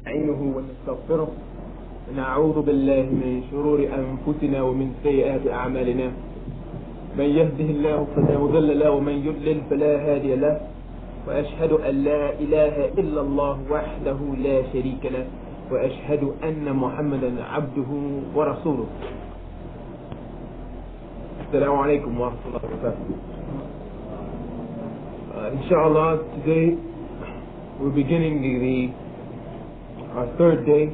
نستعينه ونستغفره ونعوذ بالله من شرور أنفسنا ومن سيئات أعمالنا. من يهده الله فلا مضل له ومن يضلل فلا هادي له، وأشهد أن لا إله إلا الله وحده لا شريك له، وأشهد أن محمدا عبده ورسوله. السلام عليكم ورحمة الله وبركاته. Inshallah, today we're beginning our third day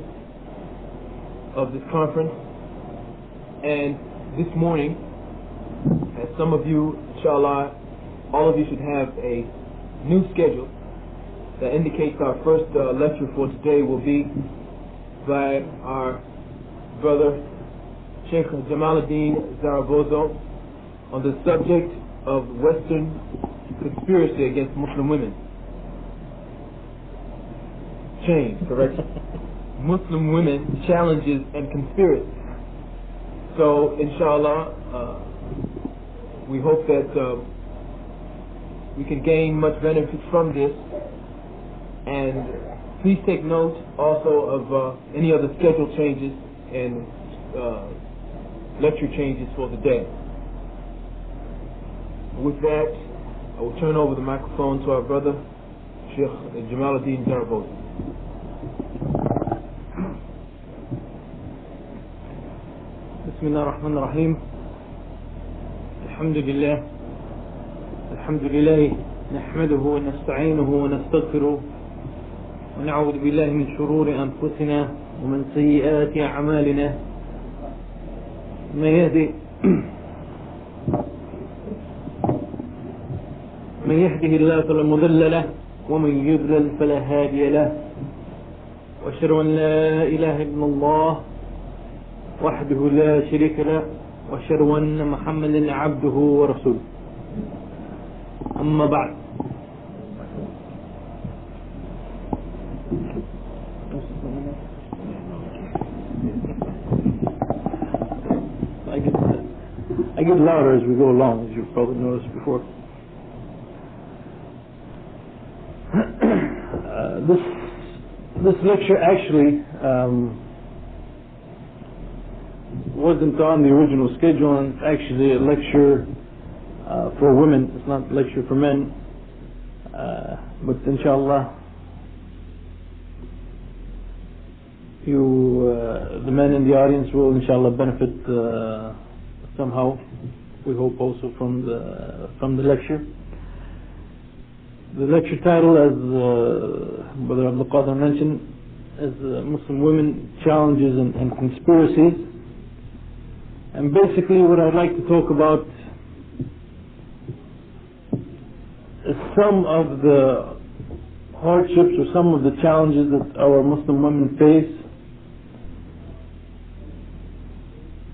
of this conference, and this morning, as some of you, inshallah, all of you should have a new schedule that indicates our first lecture for today will be by our brother Sheikh Jamal Zarabozo on the subject of Western conspiracy against Muslim women. Change, correct? Muslim women challenges and conspiracy. So, inshallah, we hope that we can gain much benefit from this. And please take note also of any other schedule changes and lecture changes for the day. With that, I will turn over the microphone to our brother, Sheikh Jamal Zarabozo. بسم الله الرحمن الرحيم. الحمد لله نحمده ونستعينه ونستغفره ونعوذ بالله من شرور أنفسنا ومن سيئات أعمالنا. من يهده الله فلا مضل له ومن يضلل فلا هادي له، وأشهد أن لا إله إلا الله وحده لا شريك له، وأشهد أن محمدا عبده ورسوله. أما بعد، I get louder as we go along, as you've probably noticed before. This lecture actually wasn't on the original schedule, and it's actually a lecture for women. It's not a lecture for men, but inshallah the men in the audience will inshallah benefit somehow, we hope, also from the lecture. The lecture title, as Brother Abdul Qadir mentioned, is Muslim Women Challenges and Conspiracies. And basically what I'd like to talk about is some of the hardships or some of the challenges that our Muslim women face,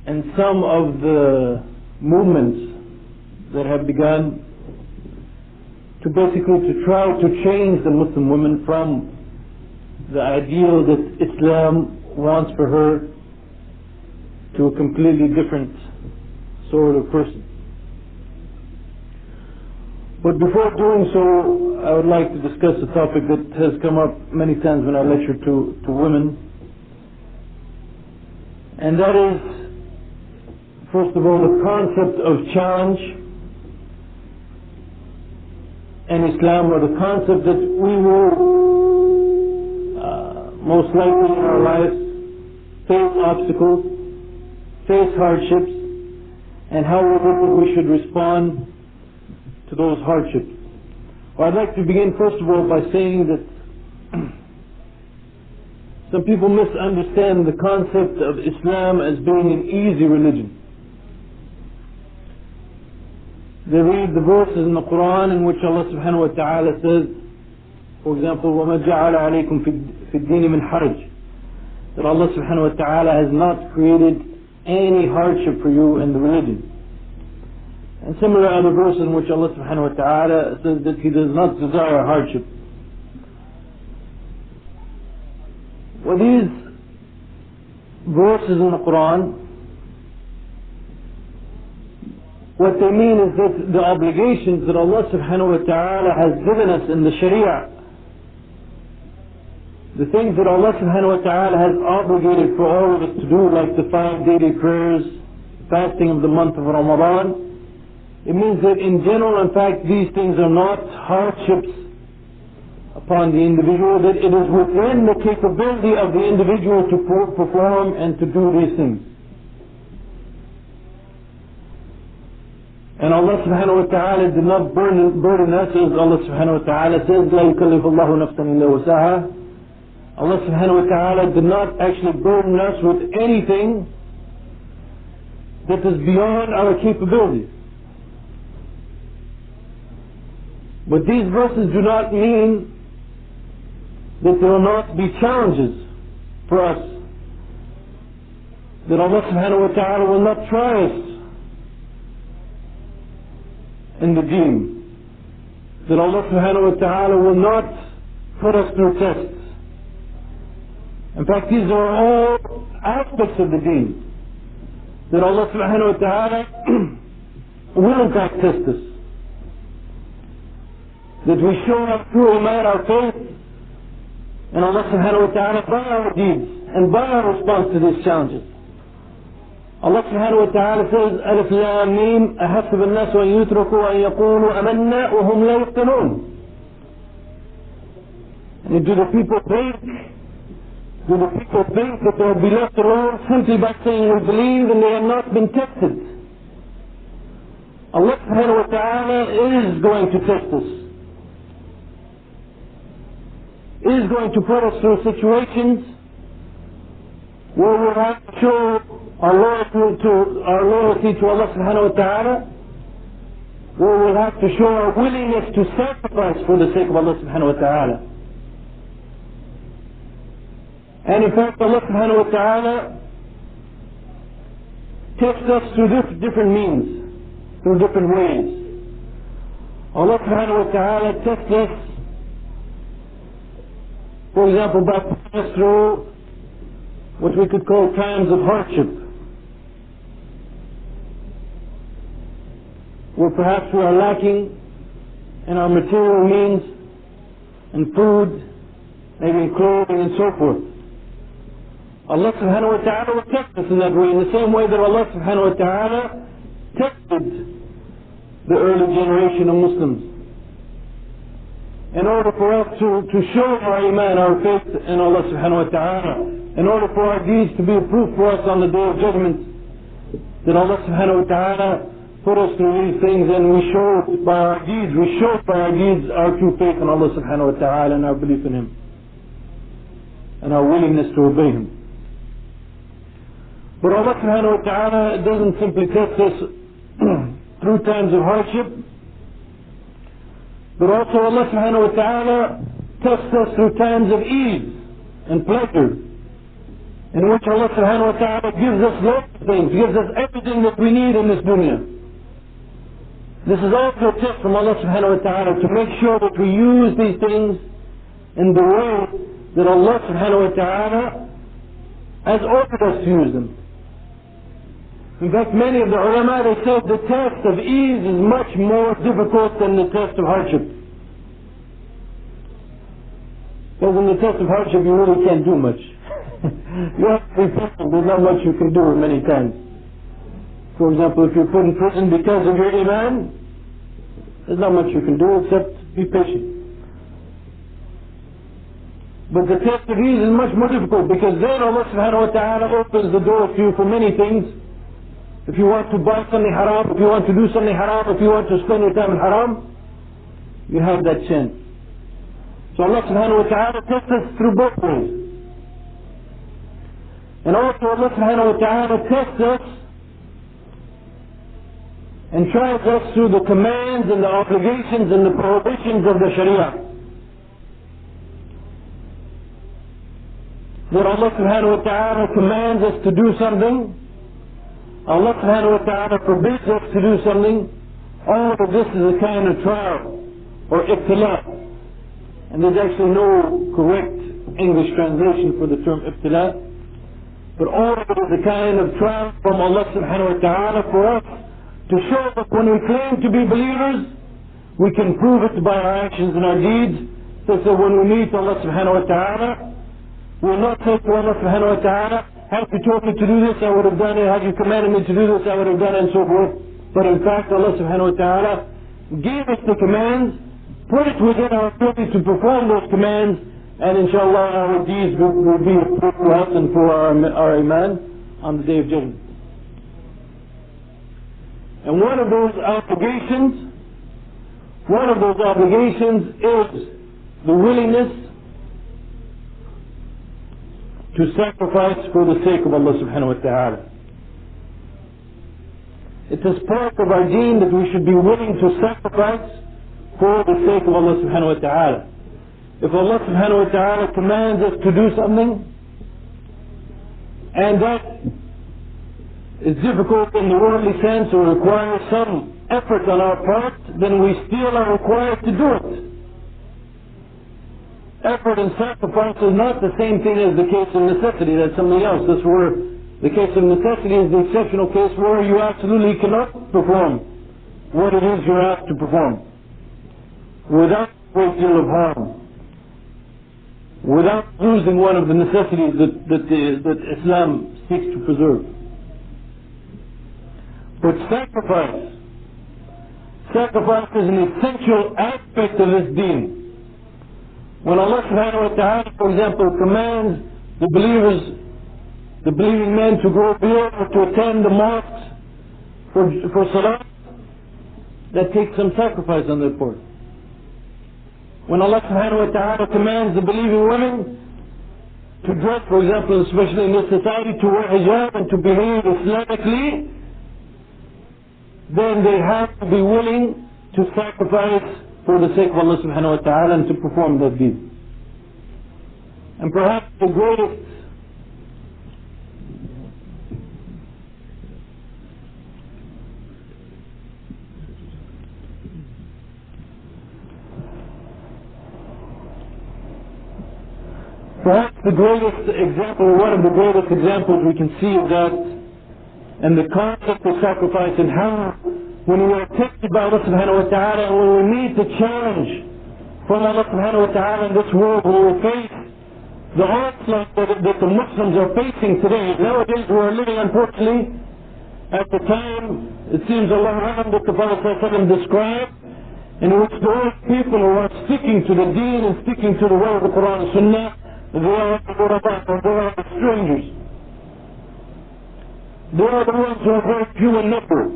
and some of the movements that have begun to try to change the Muslim woman from the ideal that Islam wants for her to a completely different sort of person. But before doing so, I would like to discuss a topic that has come up many times when I lecture to women, and that is, first of all, the concept of challenge in Islam, or the concept that we will most likely in our lives face obstacles, face hardships, and how we should respond to those hardships. Well, I'd like to begin first of all by saying that some people misunderstand the concept of Islam as being an easy religion. They read the verses in the Qur'an in which Allah subhanahu wa ta'ala says, for example, وَمَا جَعَلَ عَلَيْكُمْ فِي الدِّينِ مِنْ حَرَجٍ, that Allah subhanahu wa ta'ala has not created any hardship for you in the religion. And similar other verses in which Allah subhanahu wa ta'ala says that He does not desire hardship. Well, these verses in the Qur'an, what they mean is that the obligations that Allah subhanahu wa ta'ala has given us in the Sharia, the things that Allah subhanahu wa ta'ala has obligated for all of us to do, like the 5 daily prayers, fasting of the month of Ramadan, it means that in general, in fact, these things are not hardships upon the individual, that it is within the capability of the individual to perform and to do these things. And Allah subhanahu wa ta'ala did not burden us, as Allah subhanahu wa ta'ala says, لَا يُكَلِّفُ اللَّهُ نَفْسًا إِلَّا وُسْعَهَا. Allah subhanahu wa ta'ala did not actually burden us with anything that is beyond our capabilities. But these verses do not mean that there will not be challenges for us, that Allah subhanahu wa ta'ala will not try us in the deen, that Allah subhanahu wa ta'ala will not put us through tests. In fact, these are all aspects of the deen, that Allah subhanahu wa ta'ala will in fact test us, that we show our true iman, our faith, and Allah subhanahu wa ta'ala by our deeds and by our response to these challenges. Allah subhanahu wa ta'ala says, ألف لام ميم أحسب الناس أن يتركوا أن يقولوا أمنا وهم لا يفتنون. And do the people think that they will be left alone simply by saying we believe and they have not been tested? Allah subhanahu wa ta'ala is going to test us, is going to put us through situations where we'll have to show our loyalty to Allah subhanahu wa ta'ala, where we'll have to show our willingness to sacrifice for the sake of Allah subhanahu wa ta'ala. And in fact, Allah subhanahu wa ta'ala tests us through different means, through different ways. Allah subhanahu wa ta'ala tests us, for example, by putting us through what we could call times of hardship, where perhaps we are lacking in our material means, in food, maybe in clothing and so forth. Allah subhanahu wa ta'ala will test us in that way, in the same way that Allah subhanahu wa ta'ala tested the early generation of Muslims, in order for us to show our iman, our faith in Allah subhanahu wa ta'ala, in order for our deeds to be a proof for us on the day of judgment, that Allah subhanahu wa ta'ala put us through these things, and we show by our deeds, our true faith in Allah subhanahu wa ta'ala and our belief in Him and our willingness to obey Him. But Allah subhanahu wa ta'ala doesn't simply test us through times of hardship, but also Allah subhanahu wa ta'ala tests us through times of ease and pleasure, in which Allah subhanahu wa ta'ala gives us lots of things, gives us everything that we need in this dunya. This is also a test from Allah subhanahu wa ta'ala to make sure that we use these things in the way that Allah subhanahu wa ta'ala has ordered us to use them. In fact, many of the ulama, they said the test of ease is much more difficult than the test of hardship. Because in the test of hardship you really can't do much. You have to be patient, there's not much you can do many times. For example, if you're put in prison because of your iman, there's not much you can do except be patient. But the test of ease is much more difficult, because then Allah subhanahu wa ta'ala opens the door to you for many things. If you want to buy something haram, if you want to do something haram, if you want to spend your time in haram, you have that chance. So Allah subhanahu wa ta'ala tests us through both ways. And also Allah subhanahu wa ta'ala tests us and tries us through the commands and the obligations and the prohibitions of the Sharia. That Allah subhanahu wa ta'ala commands us to do something, Allah subhanahu wa ta'ala forbids us to do something. All of this is a kind of trial or ibtila. And there's actually no correct English translation for the term ibtila. But all of it is a kind of trial from Allah subhanahu wa ta'ala for us to show that when we claim to be believers, we can prove it by our actions and our deeds. So when we meet Allah subhanahu wa ta'ala, We will not say to Allah subhanahu wa ta'ala, had you told me to do this, I would have done it. Had you commanded me to do this, I would have done it, and so forth. But in fact, Allah subhanahu wa ta'ala gave us the commands, put it within our ability to perform those commands, and inshallah our deeds will be a proof for us and for our iman on the Day of Judgment. And one of those obligations is the willingness to sacrifice for the sake of Allah subhanahu wa ta'ala. It is part of our deen that we should be willing to sacrifice for the sake of Allah subhanahu wa ta'ala. If Allah subhanahu wa ta'ala commands us to do something, and that is difficult in the worldly sense or requires some effort on our part, then we still are required to do it. Effort and sacrifice is not the same thing as the case of necessity. That's something else. That's where the case of necessity is the exceptional case where you absolutely cannot perform what it is you're asked to perform without a great deal of harm, without losing one of the necessities that Islam seeks to preserve. But sacrifice is an essential aspect of this deen. When Allah subhanahu wa ta'ala, for example, commands the believing men to go there or to attend the mosques for salah, that takes some sacrifice on their part. When Allah subhanahu wa ta'ala commands the believing women to dress, for example, especially in this society, to wear hijab and to behave Islamically, then they have to be willing to sacrifice for the sake of Allah subhanahu wa ta'ala and to perform that deed. And perhaps the greatest example, or one of the greatest examples we can see of that, and the concept of sacrifice, and how when we are tested by Allah subhanahu wa ta'ala, and when we meet the challenge from Allah subhanahu wa ta'ala in this world, when we face the onslaught that the Muslims are facing today. Nowadays we are living, unfortunately, at the time, it seems Allah that the Prophet ﷺ described, in which those people who are sticking to the deen and sticking to the way of the Qur'an and Sunnah, they are the strangers. They are the ones who are very few in number.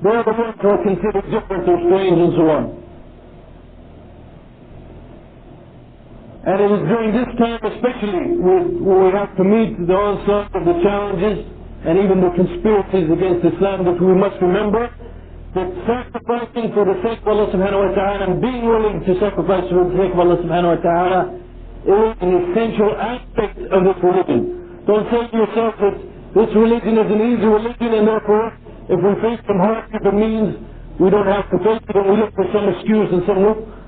They are the ones who are considered different or strange and so on. And it is during this time especially where we have to meet the onslaught of the challenges and even the conspiracies against Islam, that we must remember that sacrificing for the sake of Allah subhanahu wa ta'ala and being willing to sacrifice for the sake of Allah subhanahu wa ta'ala is an essential aspect of this religion. Don't say to yourself that this religion is an easy religion and therefore if we face some hardship it means we don't have to face it and we look for some excuse and some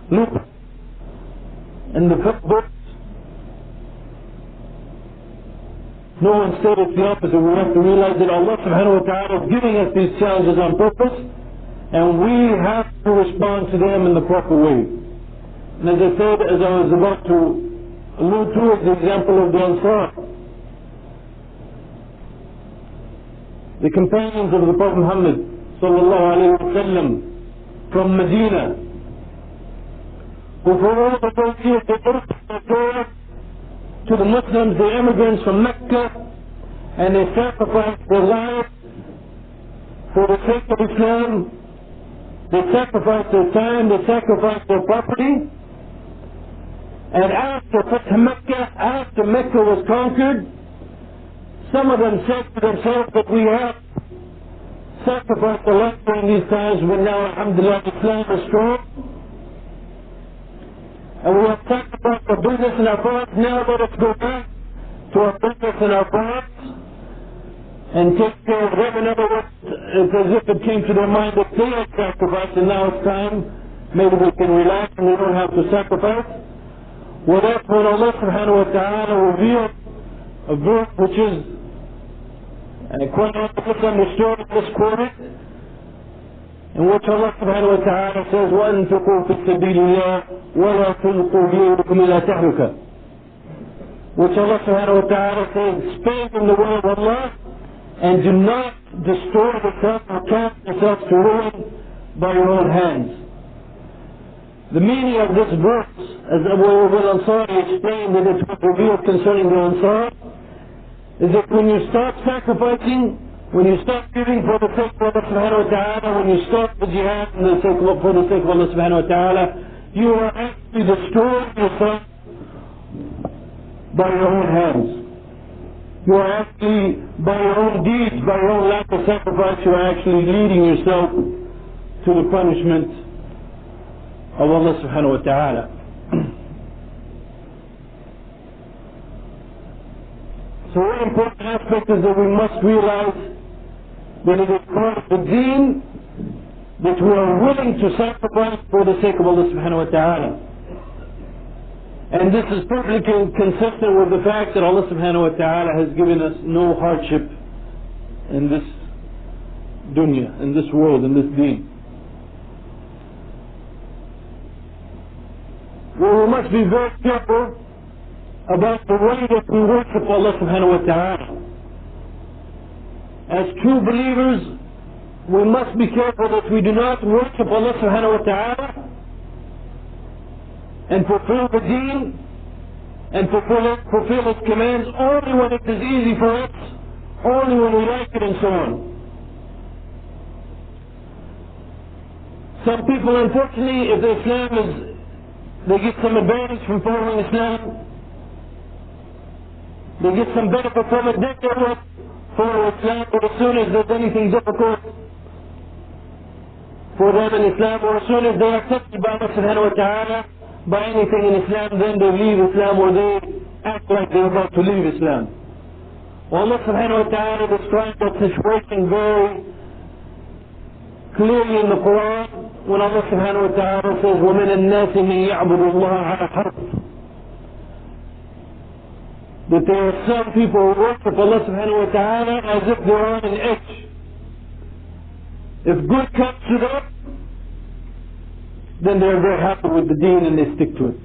loop in the books. No, instead it's the opposite. We have to realize that Allah subhanahu wa ta'ala is giving us these challenges on purpose and we have to respond to them in the proper way. And as I said, as I was about to allude to, is the example of the Ansar, the companions of the Prophet Muhammad sallallahu alayhi wa sallam from Medina, who for all of those years they brought to the Muslims, the immigrants from Mecca, and they sacrificed their lives for the sake of Islam. They sacrificed their time, they sacrificed their property. And after Mecca was conquered, some of them said to themselves that we have sacrificed a lot during these times, but now alhamdulillah Islam is strong. And we have sacrificed our business and our products. Now let us go back to our business and our products and take care of them. In other words, it's as if it came to their mind that they had sacrificed and now it's time. Maybe we can relax and we don't have to sacrifice. Well, that's when Allah subhanahu wa ta'ala revealed a verse which is quite misunderstood in this quarter, in which Allah subhanahu wa ta'ala says, وَأَنْفِقُوا فِي سَبِيلِ اللَّهِ وَلَا تُلْقُوا بِأَيْدِيكُمْ إِلَى تَهْلُكَةٍ. which Allah subhanahu wa ta'ala says, spend in the way of Allah and do not destroy yourself or cast yourself to ruin by your own hands. The meaning of this verse, as Abu Ayyub al-Ansari explained that it was revealed concerning the Ansar, is that when you start sacrificing, when you start giving for the sake of Allah subhanahu wa ta'ala, when you start the jihad for the sake of Allah subhanahu wa ta'ala, you are actually destroying yourself by your own hands. You are actually, by your own deeds, by your own lack of sacrifice, you are actually leading yourself to the punishment of Allah subhanahu wa ta'ala. So one important aspect is that we must realize that it is part of the deen that we are willing to sacrifice for the sake of Allah subhanahu wa ta'ala. And this is perfectly consistent with the fact that Allah subhanahu wa ta'ala has given us no hardship in this dunya, in this world, in this deen. Well, we must be very careful about the way that we worship Allah subhanahu wa ta'ala. As true believers, we must be careful that we do not worship Allah subhanahu wa ta'ala and fulfill the deen and fulfill His commands only when it is easy for us, only when we like it, and so on. Some people, unfortunately, if the Islam is, they get some advantage from following Islam, they get some benefit from it, then they will follow Islam, but as soon as there's anything difficult for them in Islam, or as soon as they are tested by Allah subhanahu wa ta'ala by anything in Islam, then they leave Islam, or they act like they're about to leave Islam. Well, Allah subhanahu wa ta'ala describes that situation very clearly in the Qur'an when Allah subhanahu wa ta'ala says, وَمِنَ النَّاسِ مَنْ يَعْبُدُ اللَّهَ عَلَى حَرْفٍ, that there are some people who worship Allah subhanahu wa ta'ala as if they're on an edge. If good comes to them, then they're very happy with the deen and they stick to it.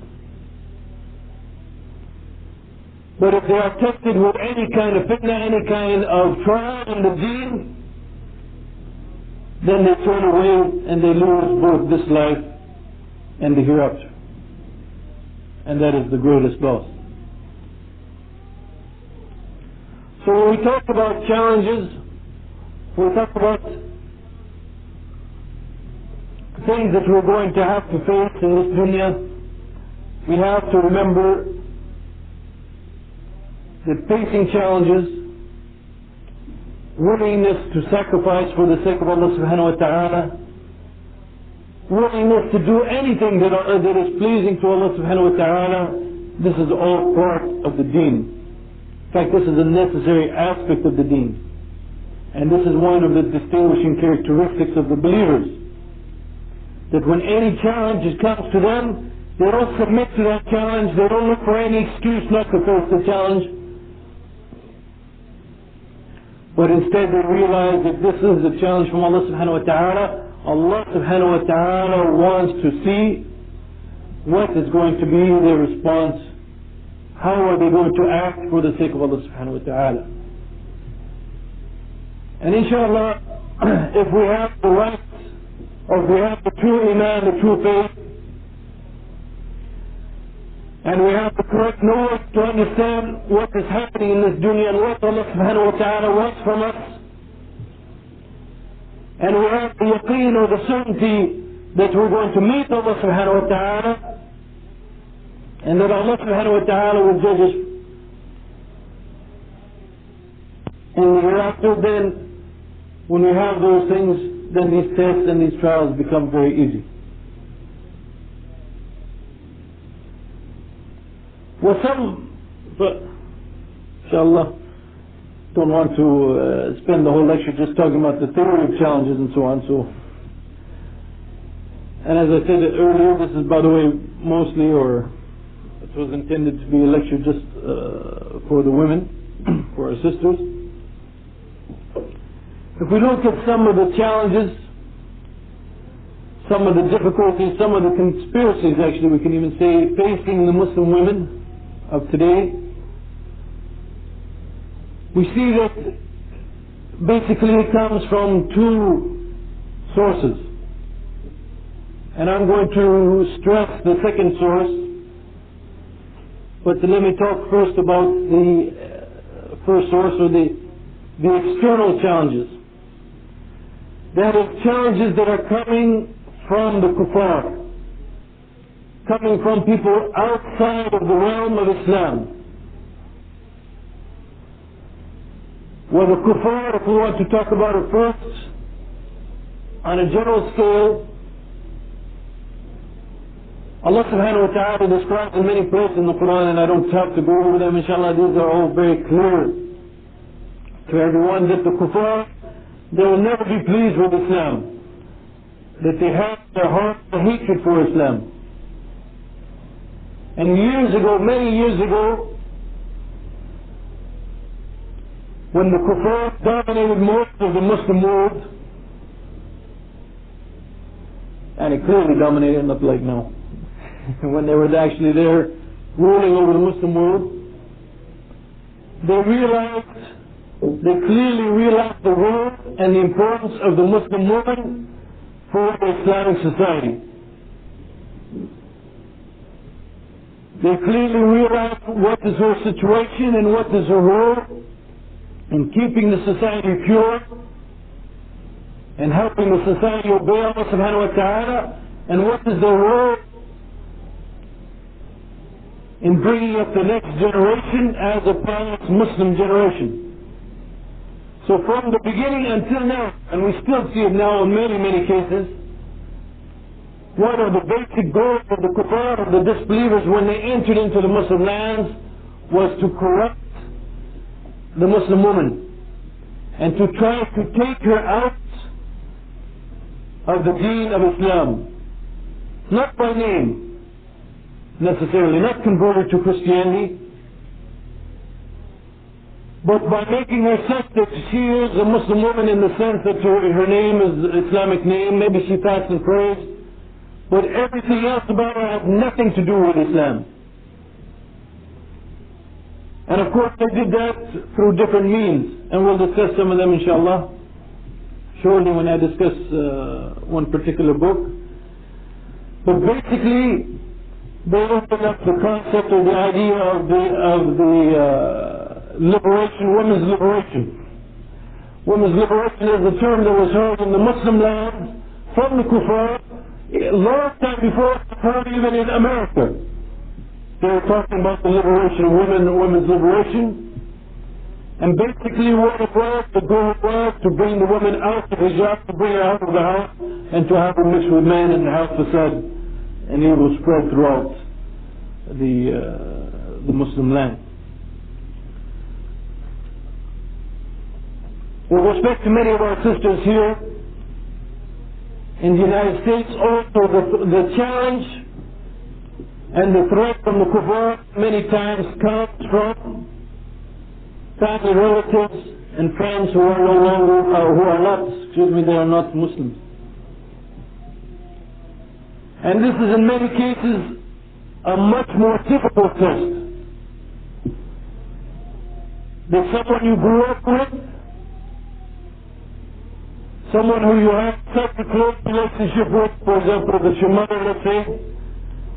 But if they are tested with any kind of fitna, any kind of trial in the deen, then they turn away and they lose both this life and the hereafter. And that is the greatest loss. So when we talk about challenges, when we talk about things that we're going to have to face in this dunya, we have to remember that facing challenges, willingness to sacrifice for the sake of Allah subhanahu wa ta'ala, willingness to do anything that is pleasing to Allah subhanahu wa ta'ala, this is all part of the deen. In fact, this is a necessary aspect of the deen. And this is one of the distinguishing characteristics of the believers. That when any challenge comes to them, they don't submit to that challenge, they don't look for any excuse not to face the challenge, but instead they realize that this is a challenge from Allah subhanahu wa ta'ala. Allah subhanahu wa ta'ala wants to see what is going to be their response, how are they going to act for the sake of Allah subhanahu wa ta'ala. And inshallah, if we have the right, or if we have the true iman, the true faith, and we have the correct knowledge to understand what is happening in this dunya and what Allah subhanahu wa ta'ala wants from us, and we have the yaqeen or the certainty that we're going to meet Allah subhanahu wa ta'ala, and that Allah subhanahu wa ta'ala will judge us in the hereafter, then when we have those things, then these tests and these trials become very easy. Well, but inshallah, don't want to spend the whole lecture just talking about the theory of challenges and so on. And as I said earlier, this is, by the way, mostly, or it was intended to be a lecture just for the women, for our sisters. If we look at some of the challenges, some of the difficulties, some of the conspiracies, actually we can even say, facing the Muslim women of today, we see that basically it comes from two sources. And I'm going to stress the second source, but let me talk first about the first source, or the external challenges. That is, challenges that are coming from the kuffar, coming from people outside of the realm of Islam. Well, the kuffar, if we want to talk about it first, on a general scale, Allah subhanahu wa ta'ala describes in many places in the Qur'an, and I don't have to go over them, inshallah, these are all very clear to everyone, that the kuffar, they will never be pleased with Islam, that they have their heart a hatred for Islam. And years ago, many years ago, when the kuffar dominated most of the Muslim world, and it clearly dominated, not like now, when they were actually there ruling over the Muslim world, they clearly realized the role and the importance of the Muslim woman for the Islamic society. They clearly realized what is her situation and what is her role in keeping the society pure and helping the society obey Allah subhanahu wa ta'ala, and what is their role in bringing up the next generation as a pious Muslim generation. So from the beginning until now, and we still see it now in many, many cases, one of the basic goals of the kuffar, of the disbelievers, when they entered into the Muslim lands, was to corrupt the Muslim woman and to try to take her out of the deen of Islam, not by name necessarily, not convert her to Christianity, but by making her such that she is a Muslim woman in the sense that her name is an Islamic name, maybe she fasts and prays, but everything else about her has nothing to do with Islam. And of course they did that through different means, and we'll discuss some of them inshallah shortly when I discuss one particular book. But basically they opened up the concept or the idea of the liberation, women's liberation. Women's liberation is a term that was heard in the Muslim lands from the kuffar a long time before it was heard even in America. They were talking about the liberation of women, women's liberation. And basically what it was, the goal was to bring the woman out of hijab, to bring her out of the house, and to have her mixed with men and have fasad and evil spread throughout the Muslim land. With respect to many of our sisters here in the United States, also the challenge and the threat from the kuffar many times comes from family relatives and friends who are no longer, they are not Muslims. And this is in many cases a much more difficult test. That someone you grew up with, someone who you have such a close relationship with, for example, if it's your mother, let's say,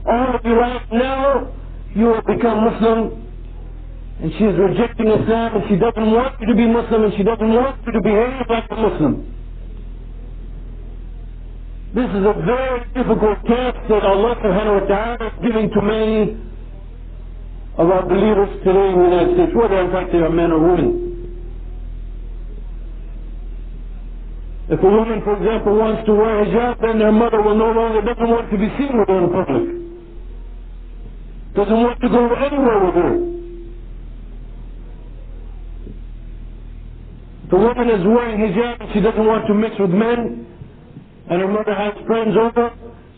all of your life now you have become Muslim, and she is rejecting Islam, and she doesn't want you to be Muslim, and she doesn't want you to behave like a Muslim. This is a very difficult task that Allah subhanahu wa ta'ala is giving to many of our believers today in the United States, whether in fact they are men or women. If a woman, for example, wants to wear hijab, then their mother will doesn't want to be seen with her in public. Doesn't want to go anywhere with her. If a woman is wearing hijab and she doesn't want to mix with men, and her mother has friends over,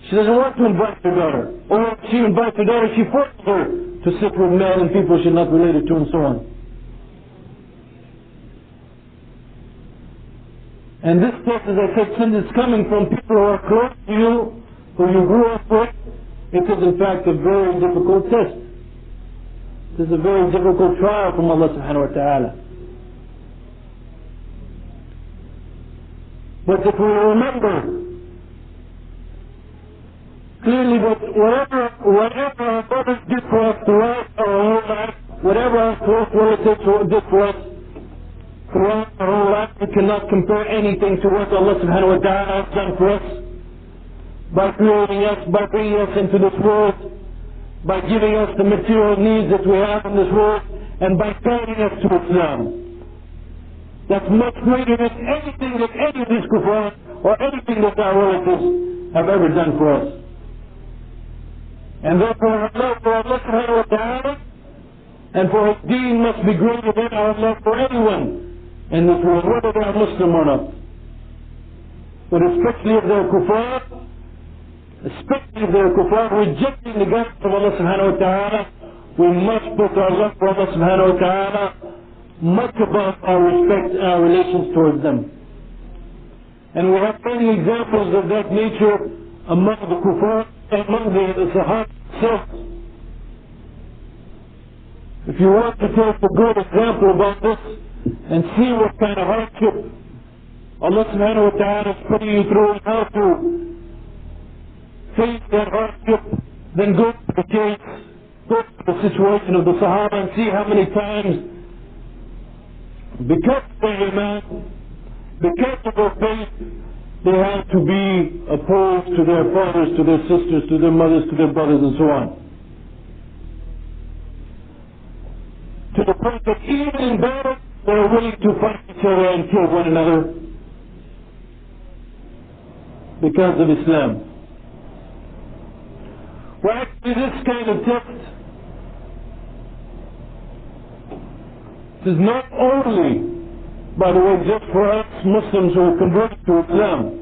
she doesn't want to invite her daughter. Or if she invites her daughter, she forces her to sit with men and people she's not related to, and so on. And this test, as I said, since it's coming from people who are close to you, who you grew up with, it is in fact a very difficult test. It is a very difficult trial from Allah subhanahu wa ta'ala. But if we remember clearly that whatever our brothers did for us throughout our whole life, whatever our close relatives did for us throughout our whole life, we cannot compare anything to what Allah subhanahu wa ta'ala has done for us by creating us, by bringing us into this world, by giving us the material needs that we have in this world, and by guiding us to Islam. That's much greater than anything that any of these kuffar or anything that our relatives have ever done for us. And therefore our love for Allah subhanahu wa ta'ala and for His deen must be greater than our love for anyone in this world, whether they are Muslim or not. But especially if they're kuffar, rejecting the guidance of Allah subhanahu wa ta'ala, we must put our love for Allah subhanahu wa ta'ala much above our respect and our relations towards them. And we have many examples of that nature among the kuffar, among the Sahaba themselves. If you want to take a good example about this and see what kind of hardship Allah subhanahu wa ta'ala is putting you through and how to face that hardship, then go to the case, go to the situation of the Sahaba and see how many times, because of their iman, because of their faith, they had to be opposed to their fathers, to their sisters, to their mothers, to their brothers, and so on. To the point that even in battle, they were willing to fight each other and kill one another because of Islam. Well, actually, this kind of test is not only, by the way, just for us Muslims who are converted to Islam,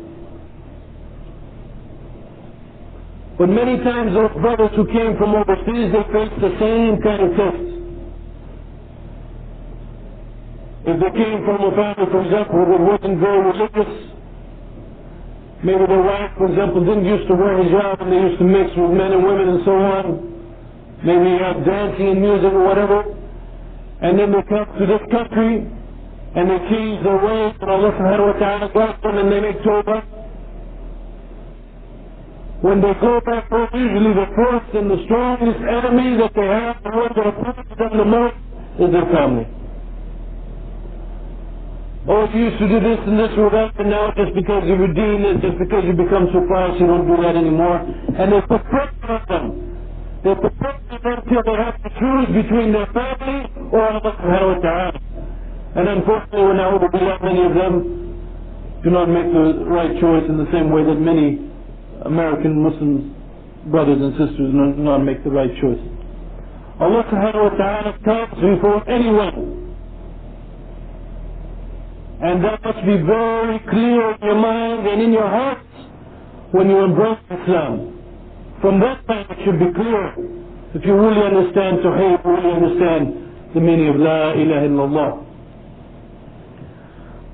but many times those brothers who came from overseas, they faced the same kind of test. If they came from a family, for example, that wasn't very religious, maybe their wife, for example, didn't used to wear hijab and they used to mix with men and women and so on, maybe dancing and music or whatever, and then they come to this country and they change their ways and Allah subhanahu wa ta'ala got them and they make tawbah. When they go back home, usually the first and the strongest enemy that they have, the one that opposes them the most, is their family. Oh, you used to do this and this or that, and now just because you redeem it, just because you become so pious, you don't do that anymore. And they put pressure on them. They put pressure on them until they have to choose between their family or Allah subhanahu wa ta'ala. And unfortunately, many of them do not make the right choice in the same way that many American Muslim brothers and sisters do not make the right choice. Allah subhanahu wa ta'ala comes before anyone. And that must be very clear in your mind and in your heart when you embrace Islam. From that time it should be clear if you really understand Tawheed, really understand the meaning of La ilaha illallah.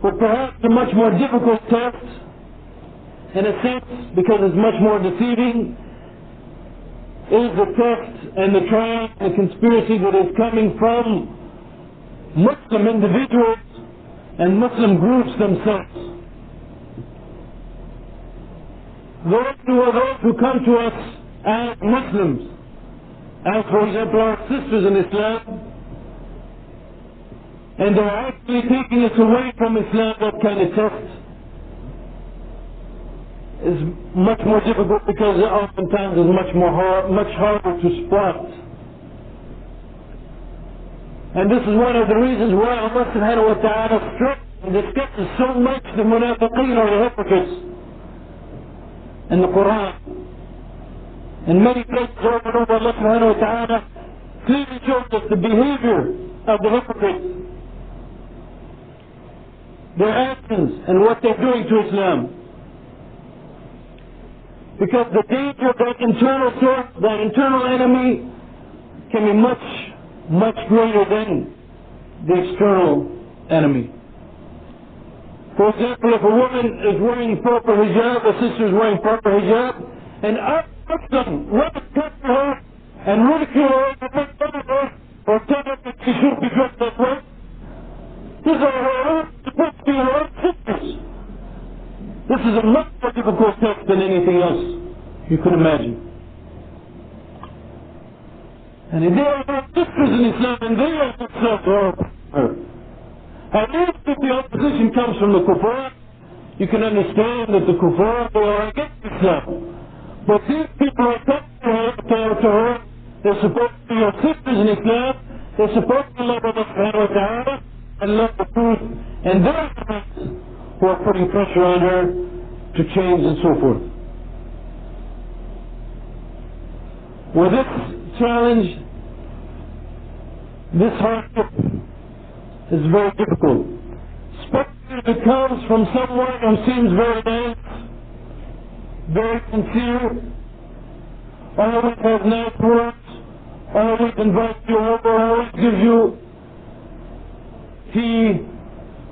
But perhaps a much more difficult test, in a sense, because it's much more deceiving, is the test and the trial and the conspiracy that is coming from Muslim individuals and Muslim groups themselves. Those who come to us as Muslims, as for example our sisters in Islam, and they're actually taking us away from Islam, that kind of test is much more difficult because oftentimes it's much harder to spot. And this is one of the reasons why Allah subhanahu wa ta'ala discusses so much the munafiqeen or the hypocrites in the Qur'an. In many places over and over, Allah subhanahu wa ta'ala clearly shows us the behavior of the hypocrites, their actions and what they're doing to Islam. Because the danger of that internal source, that internal enemy, can be much greater than the external enemy. For example, if a woman is wearing proper hijab, a sister is wearing proper hijab, and Muslim women come to her and ridicule her and make fun of her or tell her that she shouldn't be dressed that way, these are her own, supposed to be her own sisters. is a much more difficult test than anything else you could imagine. And if there are sisters in Islam, and they are themselves her. And if the opposition comes from the kuffar, you can understand that the kuffar, they are against Islam. But these people are coming to her, they're supposed to be your sisters in Islam, they're supposed to love Allah subhanahu wa ta'ala and love the truth, and they're the ones who are putting pressure on her to change and so forth. With this challenge, this hardship is very difficult, especially if it comes from someone who seems very nice, very sincere, always has nice words, always invites you over, always gives you tea,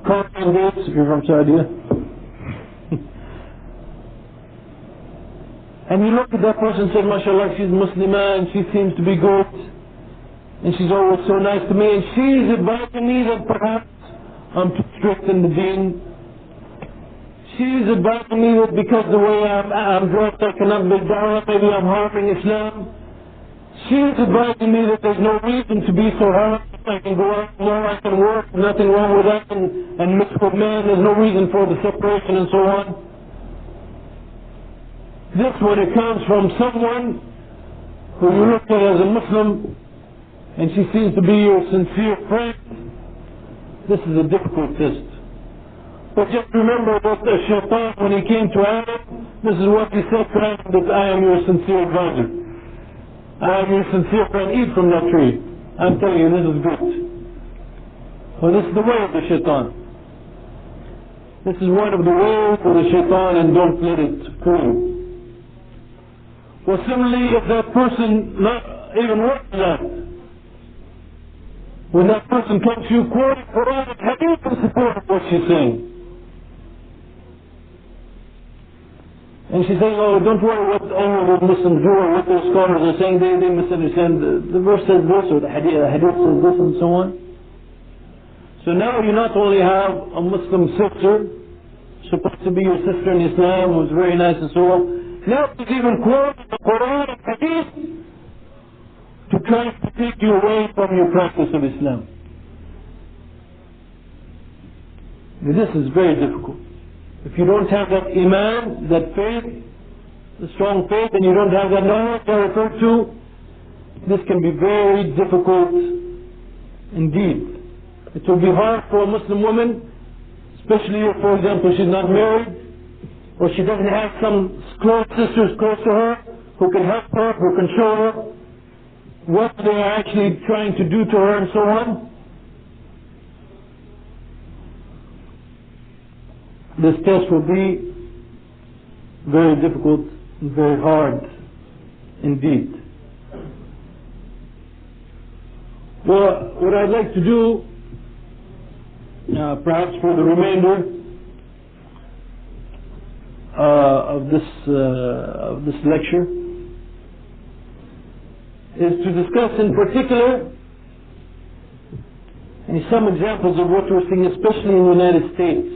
coffee and dates, if you're from Saudi. And you look at that person and say, mashallah, she's Muslimah and she seems to be good, and she's always so nice to me, and she's advising me that perhaps I'm too strict in the deen. She's advising me that because the way I'm dressed I cannot be da'wah, maybe I'm harming Islam. She's advising me that there's no reason to be so hard. I can go out more, I can work, nothing wrong with that, and mix with men, there's no reason for the separation and so on. This, when it comes from someone who you look at as a Muslim, and she seems to be your sincere friend, this is a difficult test. But just remember that the shaitan, when he came to Adam, this is what he said to Adam, that I am your sincere advisor. I am your sincere friend, eat from that tree. I'm telling you, this is good. Well, this is the way of the shaitan. This is one of the ways of the shaitan, and don't let it fool you. Well, similarly, if that person, not even worse than that, when that person comes to you quoting Qur'an and hadith in support of what she's saying, and she's saying, oh, don't worry what all the Muslims do or what those scholars are saying, they misunderstand. The verse says this, or the hadith says this, and so on. So now you not only have a Muslim sister, supposed to be your sister in Islam, who's very nice and so on, now she's even quoting the Qur'an and hadith to try to take you away from your practice of Islam. This is very difficult. If you don't have that iman, that faith, the strong faith, and you don't have that knowledge I referred to, this can be very difficult indeed. It will be hard for a Muslim woman, especially if, for example, she's not married, or she doesn't have some close sisters close to her, who can help her, who can show her what they are actually trying to do to her and so on. This test will be very difficult and very hard indeed. Well, what I'd like to do, perhaps for the remainder of this lecture, is to discuss in particular some examples of what we're seeing, especially in the United States,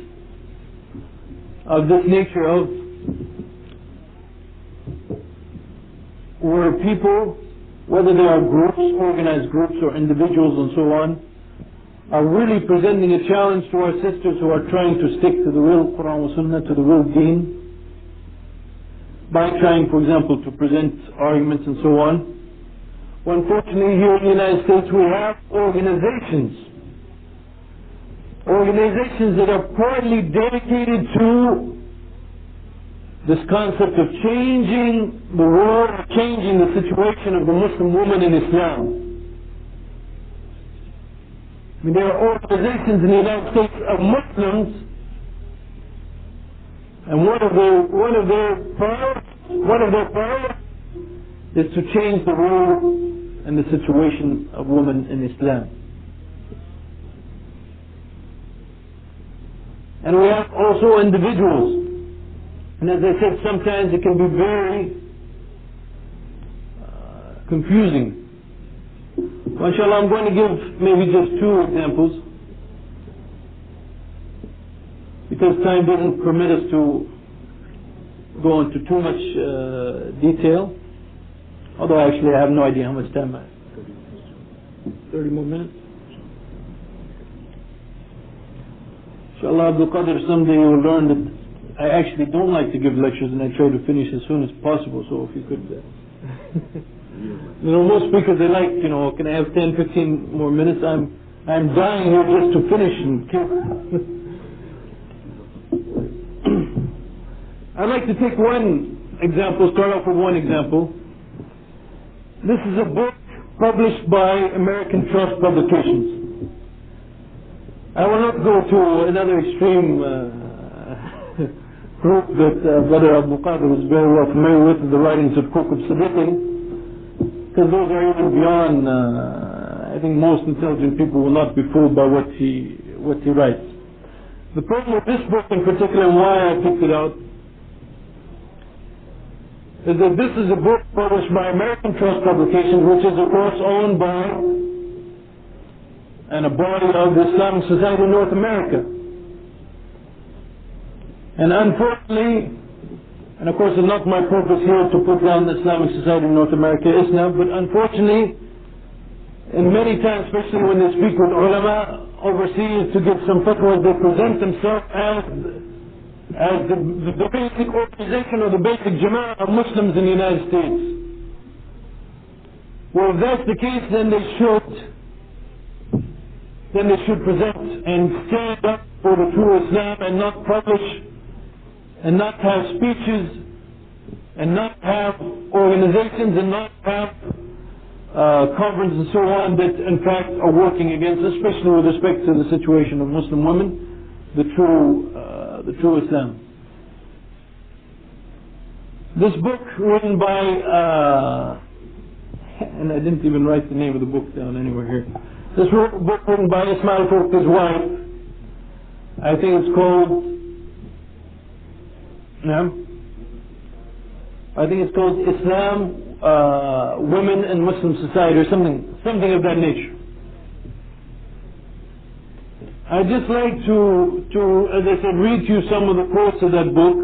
of this nature of where people, whether they are groups, organized groups, or individuals and so on, are really presenting a challenge to our sisters who are trying to stick to the real Qur'an wa Sunnah, to the real deen, by trying, for example, to present arguments and so on. Well, unfortunately, here in the United States we have organizations that are partly dedicated to this concept of changing the world, changing the situation of the Muslim woman in Islam. I mean, there are organizations in the United States of Muslims, and one of their priorities is to change the world and the situation of women in Islam. And we have also individuals, and as I said, sometimes it can be very confusing. Well, inshallah, I'm going to give maybe just two examples, because time doesn't permit us to go into too much detail. Although actually I have no idea how much time I have. 30 more minutes. Inshallah, Abdul Qadir, someday you will learn that I actually don't like to give lectures and I try to finish as soon as possible. So if you could, most speakers, they like, can I have 10, 15 more minutes? I'm dying here just to finish and I'd like to take one example, start off with one example. This is a book published by American Trust Publications. I will not go to another extreme group that Brother Abdul Qadir was very well familiar with, the writings of Kukub Siddiqui, because those are even beyond, I think most intelligent people will not be fooled by what he writes. The problem with this book in particular, and why I picked it out, is that this is a book published by American Trust Publications, which is of course owned by and a body of the Islamic Society in North America. And unfortunately, and of course it's not my purpose here to put down the Islamic Society in North America, ISNA, but unfortunately, in many times, especially when they speak with ulama overseas to give some fatwas, they present themselves as the basic organization or the basic jama'ah of Muslims in the United States. Well, if that's the case, then they should present and stand up for the true Islam and not publish and not have speeches and not have organizations and not have conferences and so on that in fact are working against, especially with respect to the situation of Muslim women, the true Islam. This book written by and I didn't even write the name of the book down anywhere here. This book written by Ismail Fawq's wife, I think it's called Islam, Women and Muslim Society, or something of that nature. I'd just like to, as I said, read to you some of the quotes of that book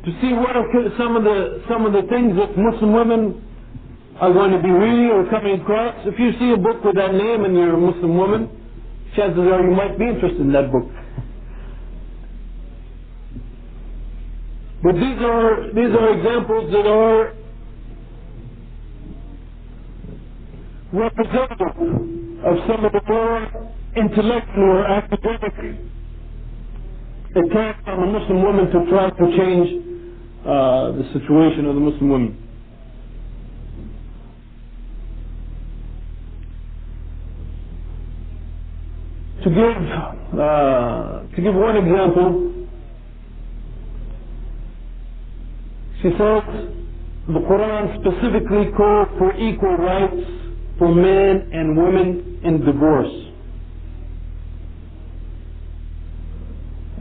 to see what are some of the things that Muslim women are going to be reading or coming across. If you see a book with that name and you're a Muslim woman, chances are you might be interested in that book. But these are examples that are representative of some of the more intellectual or academic attacks on the Muslim woman to try to change the situation of the Muslim woman. To give one example, she says the Qur'an specifically calls for equal rights for men and women in divorce.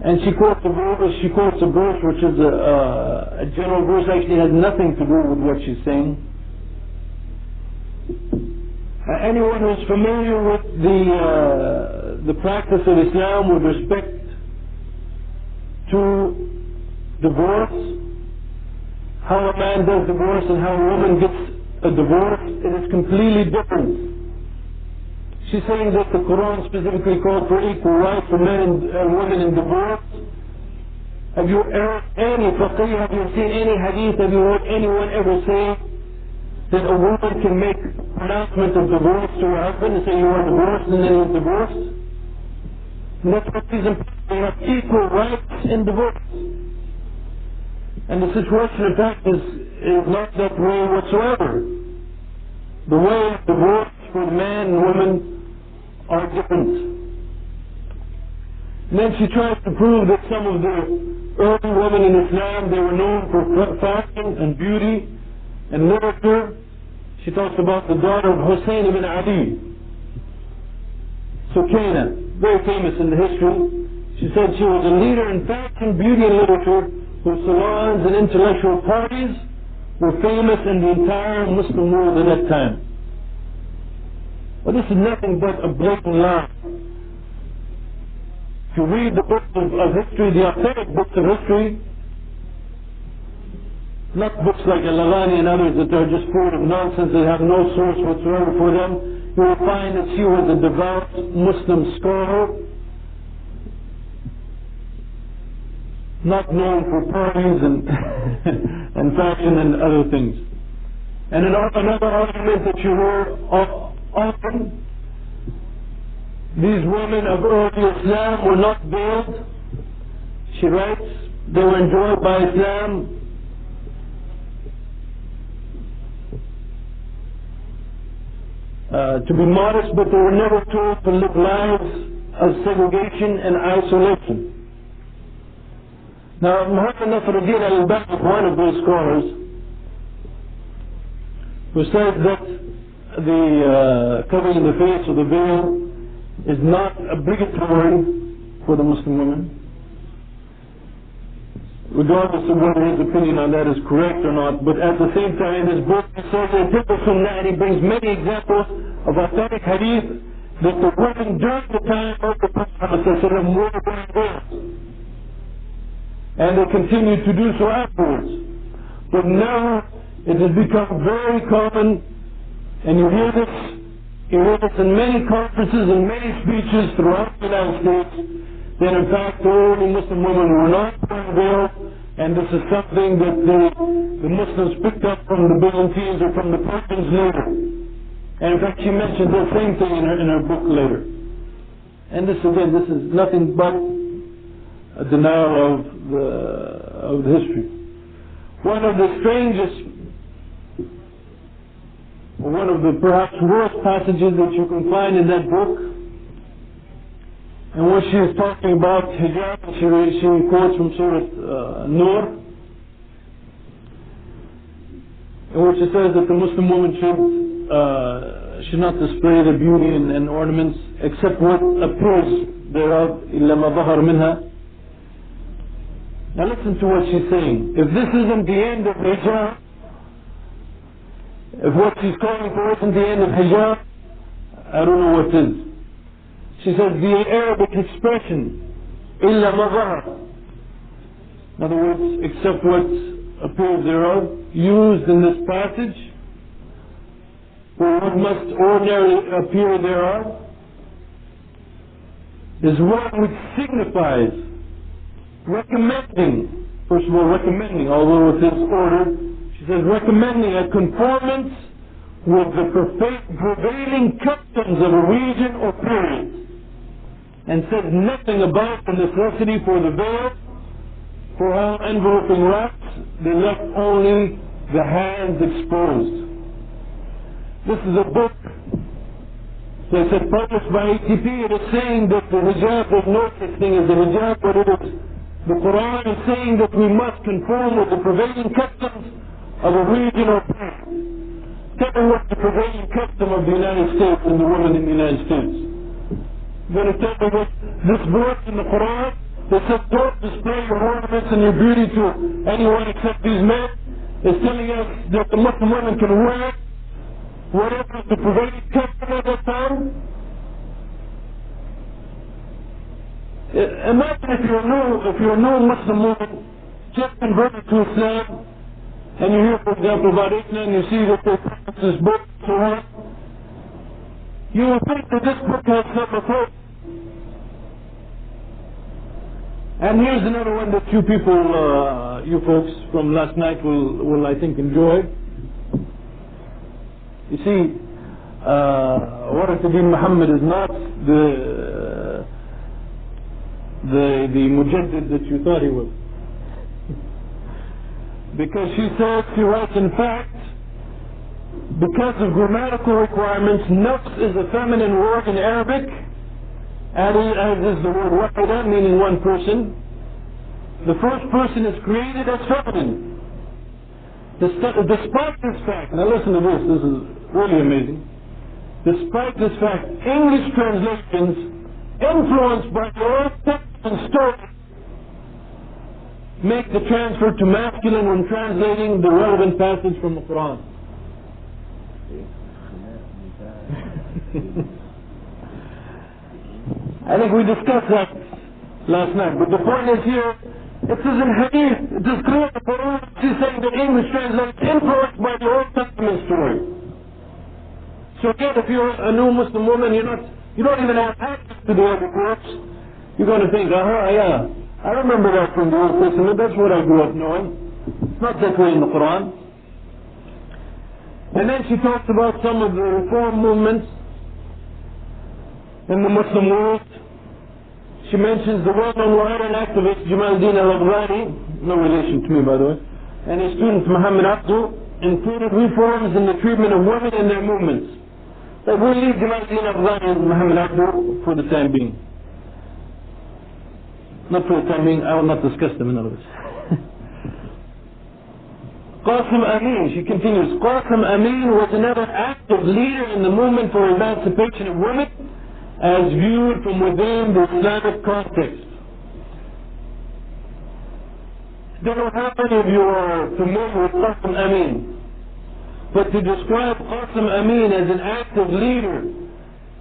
And she quotes a verse which is a general verse, actually has nothing to do with what she's saying. Anyone who's familiar with the practice of Islam with respect to divorce, how a man does divorce and how a woman gets a divorce, it is completely different. She's saying that the Quran specifically called for equal rights for men and women in divorce. Have you heard any faqih, have you seen any hadith, have you heard anyone ever say that a woman can make pronouncement of divorce to her husband and say you are divorced and then he's divorced? And that's what she's implying. They have equal rights in divorce. And the situation in fact is not that way whatsoever. The way of divorce for man and woman are different. And then she tries to prove that some of the early women in Islam, they were known for fashion and beauty and literature. She talks about the daughter of Hussein ibn Ali, Sukaina, very famous in the history. She said she was a leader in fashion, beauty and literature, whose salons and intellectual parties were famous in the entire Muslim world at that time. Well, this is nothing but a blatant lie. If you read the books of history, the authentic books of history, not books like Al-Aghani and others that are just full of nonsense that have no source whatsoever for them. You will find that she was a devout Muslim scholar, not known for parties and and fashion and other things. And another argument that you hear often, these women of early Islam were not veiled. She writes, they were enjoined by Islam to be modest, but they were never told to live lives of segregation and isolation. Now, Muhammad Nasruddin al-Albani, one of those scholars, who says that the covering the face or the veil is not obligatory for the Muslim woman, regardless of whether his opinion on that is correct or not. But at the same time, in his book, he says in Typical Sunnah, and he brings many examples of authentic hadith that the women during the time of the Prophet ﷺ wore wearing veils. And they continued to do so afterwards. But now it has become very common, and you hear this in many conferences and many speeches throughout the United States, that in fact the early Muslim women were not wearing veils, and this is something that the Muslims picked up from the Byzantines or from the Persians later. And in fact she mentioned the same thing in her book later. And this again, this is nothing but a denial of the history. One of the strangest, or one of the perhaps worst passages that you can find in that book, and what she is talking about hijab, she quotes from Surah Nur, in which it says that the Muslim woman should not display their beauty and ornaments except what appears thereof, إِلَّا مَا ظَهَرَ مِنْهَا. Now listen to what she's saying. If this isn't the end of hijab, if what she's calling for isn't the end of hijab, I don't know what is. She says the Arabic expression, إِلَّا مَا ظَهَرَ, in other words, except what appears thereof, used in this passage, or what must ordinarily appear thereof, is one which signifies recommending, first of all recommending, although it is ordered, she says recommending a conformance with the prevailing customs of a region or period, and says nothing about the necessity for the veil, for how enveloping wraps, they left only the hands exposed. This is a book, they said, published by ATP. It is saying that the hijab, there's no such thing as the hijab, but it is, the Qur'an is saying that we must conform with the prevailing customs of a region or period. Tell me what's the prevailing custom of the United States and the women in the United States. You're going to tell me what this verse in the Qur'an that says don't display your ornaments and your beauty to anyone except these men is telling us that the Muslim women can wear whatever is the prevailing custom at that time? Imagine if you're a new Muslim woman just converted to Islam, and you hear, for example, about Islam, you see that they practice this book, so on. You will think that this book has some effect. And here's another one that you people, you folks from last night will I think enjoy. You see, Warat al-Din Muhammad is not the mujaddid that you thought he was. Because she writes, in fact, because of grammatical requirements, nafs is a feminine word in Arabic, as is the word wahida, meaning one person. The first person is created as feminine. Despite this fact, now listen to this is really amazing. Despite this fact, English translations, influenced by the old text and story, make the transfer to masculine when translating the relevant passage from the Qur'an. I think we discussed that last night, but the point is here It says in Hadith, it is clear the Quran, she's saying the English translation influenced by the Old Testament story. So again, if you're a new Muslim woman, you don't even have access to the other groups, you're going to think, yeah, I remember that from the Old Testament, that's what I grew up knowing. It's not that way in the Quran. And then she talks about some of the reform movements in the Muslim world. She mentions the well-known writer and activist Jamal Zarabozo, no relation to me by the way, and his student Muhammad Abdul included reforms in the treatment of women and their movements. But we'll leave Jamal Zarabozo and Muhammad Abdul for the time being. Not for the time being, I will not discuss them in other words. Qasim Amin, she continues, Qasim Amin was another active leader in the movement for emancipation of women as viewed from within the Islamic context. I don't know how many of you are familiar with Qasim Amin, but to describe Qasim Amin as an active leader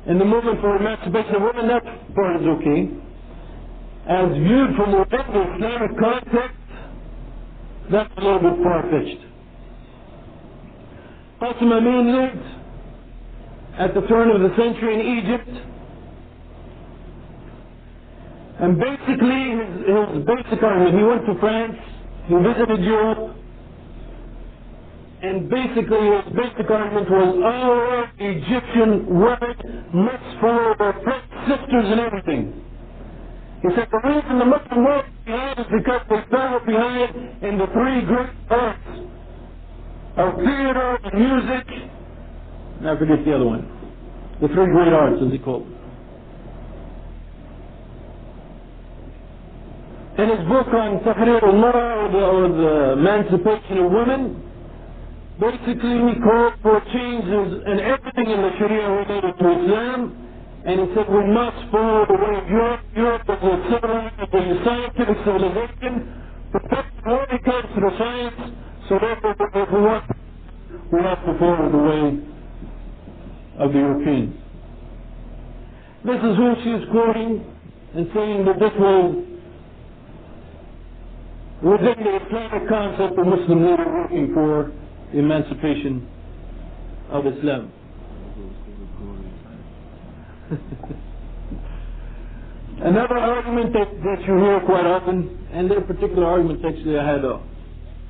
in the movement for emancipation of women, that part is okay. As viewed from within the Islamic context, that's a little bit far-fetched. Qasim Amin lived at the turn of the century in Egypt, and basically his basic argument, he went to France, he visited Europe, and basically his basic argument was all Egyptian women must follow their French sisters and everything. He said the reason the Muslim world is behind is because they fell behind in the three great arts of theater and music. Now I forget the other one. The three great arts, as he called them. In his book on Tahrir al-Mara, or the emancipation of women, basically he called for changes in everything in the Sharia related to Islam. And he said we must follow the way of Europe. Europe is a civilized, a scientific civilization, perfect when it comes to the science, so therefore if we want, we have to follow the way of the Europeans. This is who she is quoting and saying that this was within the Islamic concept of Muslim leader working for the emancipation of Islam. Another argument that you hear quite often, and their particular arguments actually I had a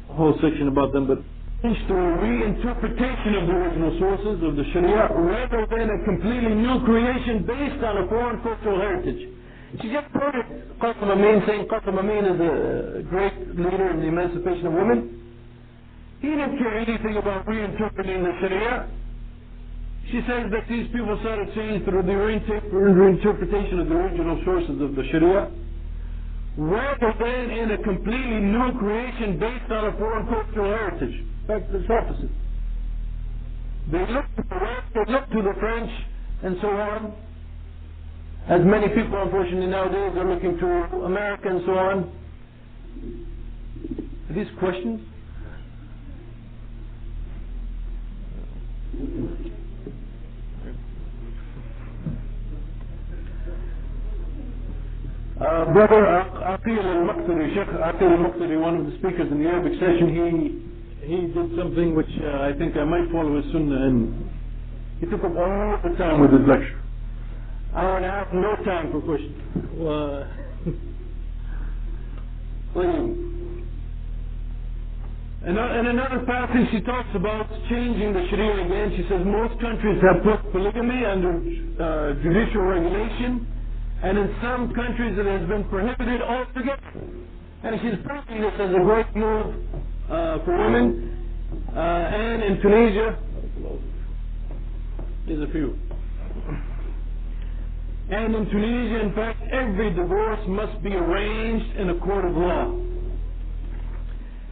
whole section about them, but it's the reinterpretation of the original sources of the Sharia rather than a completely new creation based on a foreign cultural heritage. She just quoted Qasim Amin saying Qasim Amin is a great leader in the emancipation of women. He didn't care anything about reinterpreting the Sharia. She says that these people started saying through the reinterpretation of the original sources of the Sharia, rather than in a completely new creation based on a foreign cultural heritage. In fact, it's opposite. They look to the West, they look to the French, and so on. As many people, unfortunately, nowadays are looking to America and so on. Are these questions? Brother Aqil al-Maqtari, Sheikh Aqil al-Maqtari, one of the speakers in the Arabic session, he did something which I think I might follow his sunnah, and he took up all the time with his lecture. Hour and a half, no time for questions. In another passage she talks about changing the Sharia again. She says most countries have put polygamy under judicial regulation, and in some countries it has been prohibited altogether. And she's praising this as a great move for women. And in Tunisia, there's a few. And in Tunisia, in fact, every divorce must be arranged in a court of law.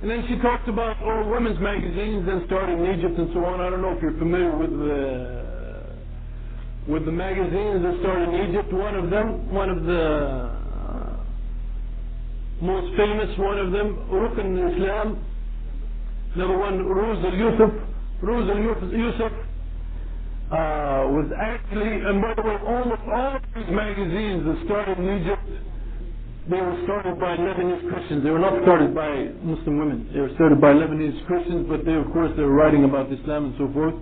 And then she talked about all women's magazines that started in Egypt and so on. I don't know if you're familiar with the magazines that started in Egypt. One of the most famous one of them, Rukn al-Islam. Another one, Ruz al-Yusuf. Ruz al-Yusuf was actually, and by the way, almost all of these magazines that started in Egypt they were started by Lebanese Christians. They were not started by Muslim women. They were started by Lebanese Christians, but they, of course, they were writing about Islam and so forth.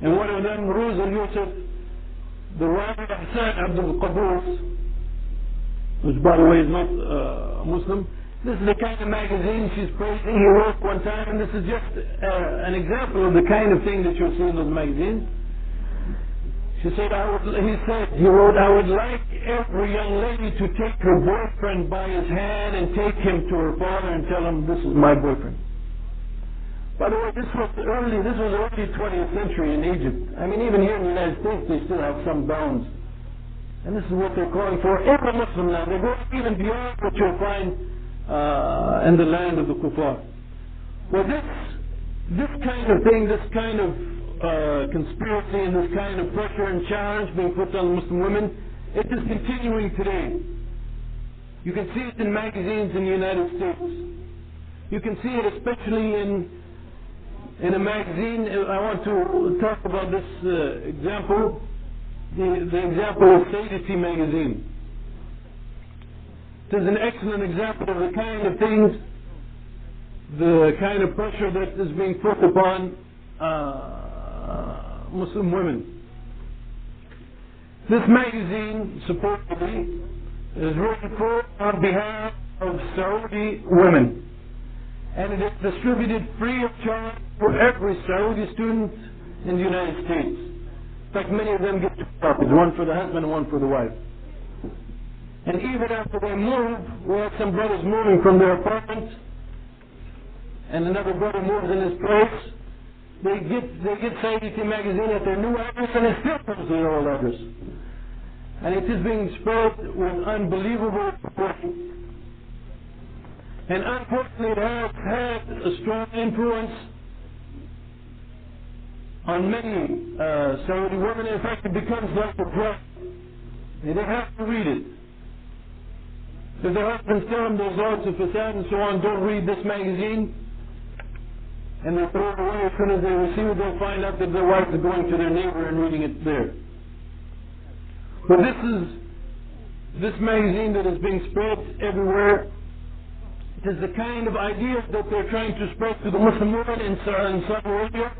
And one of them, Rose al-Yusuf, the writer Hassan Abdul Qaboos, which, by the way, is not a Muslim. This is the kind of magazine she's praising. He wrote one time, and this is just an example of the kind of thing that you'll see in those magazines. He wrote, I would like every young lady to take her boyfriend by his hand and take him to her father and tell him, this is my boyfriend. By the way, this was early 20th century in Egypt. I mean, even here in the United States, they still have some bounds. And this is what they're calling for. Every Muslim now, they're going even beyond what you'll find in the land of the kuffar. Well, this kind of thing, this kind of conspiracy and this kind of pressure and challenge being put on Muslim women, it is continuing today. You can see it in magazines in the United States. You can see it especially in a magazine. I want to talk about this example, the example of Sayyidati magazine. It is an excellent example of the kind of things, the kind of pressure that is being put upon Muslim women. This magazine, supposedly, is written for on behalf of Saudi women, and it is distributed free of charge for every Saudi student in the United States. In fact, many of them get two copies, one for the husband and one for the wife. And even after they move, we have some brothers moving from their apartment, and another brother moves in his place. They get Sayyidati magazine at their new address, and it still comes to their old address. And it is being spread with unbelievable proportion. And unfortunately, it has had a strong influence on many Saudi women. In fact, it becomes like a drug. They have to read it. If their husbands tell them there's lots of fasad and so on, don't read this magazine, and they throw it away as soon as they receive it, they'll find out that their wife is going to their neighbor and reading it there. But this magazine that is being spread everywhere. It is the kind of ideas that they're trying to spread to the Muslim women in Saudi Arabia,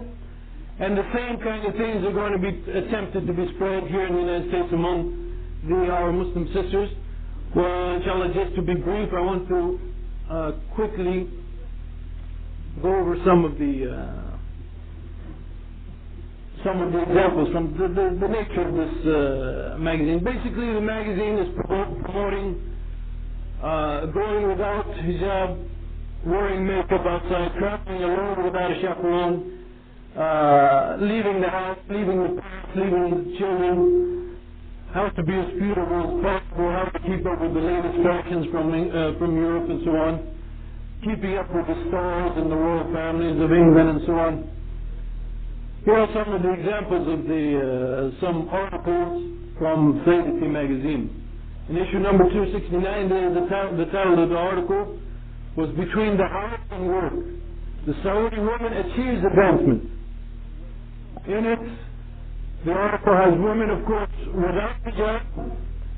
and the same kind of things are going to be attempted to be spread here in the United States among our Muslim sisters. Well, inshallah, just to be brief, I want to quickly go over some of the examples from the nature of this magazine. Basically, the magazine is promoting going without hijab, wearing makeup outside, traveling alone without a chaperone, leaving the house, leaving the parents, leaving the children, how to be as beautiful as possible, how to keep up with the latest fashions from Europe and so on, keeping up with the stars and the royal families of England and so on. Here are some of the examples of some articles from Sayyidati magazine. In issue number 269, the title of the article was "Between the House and Work, the Saudi Woman Achieves Advancement." In it, the article has women, of course, without hijab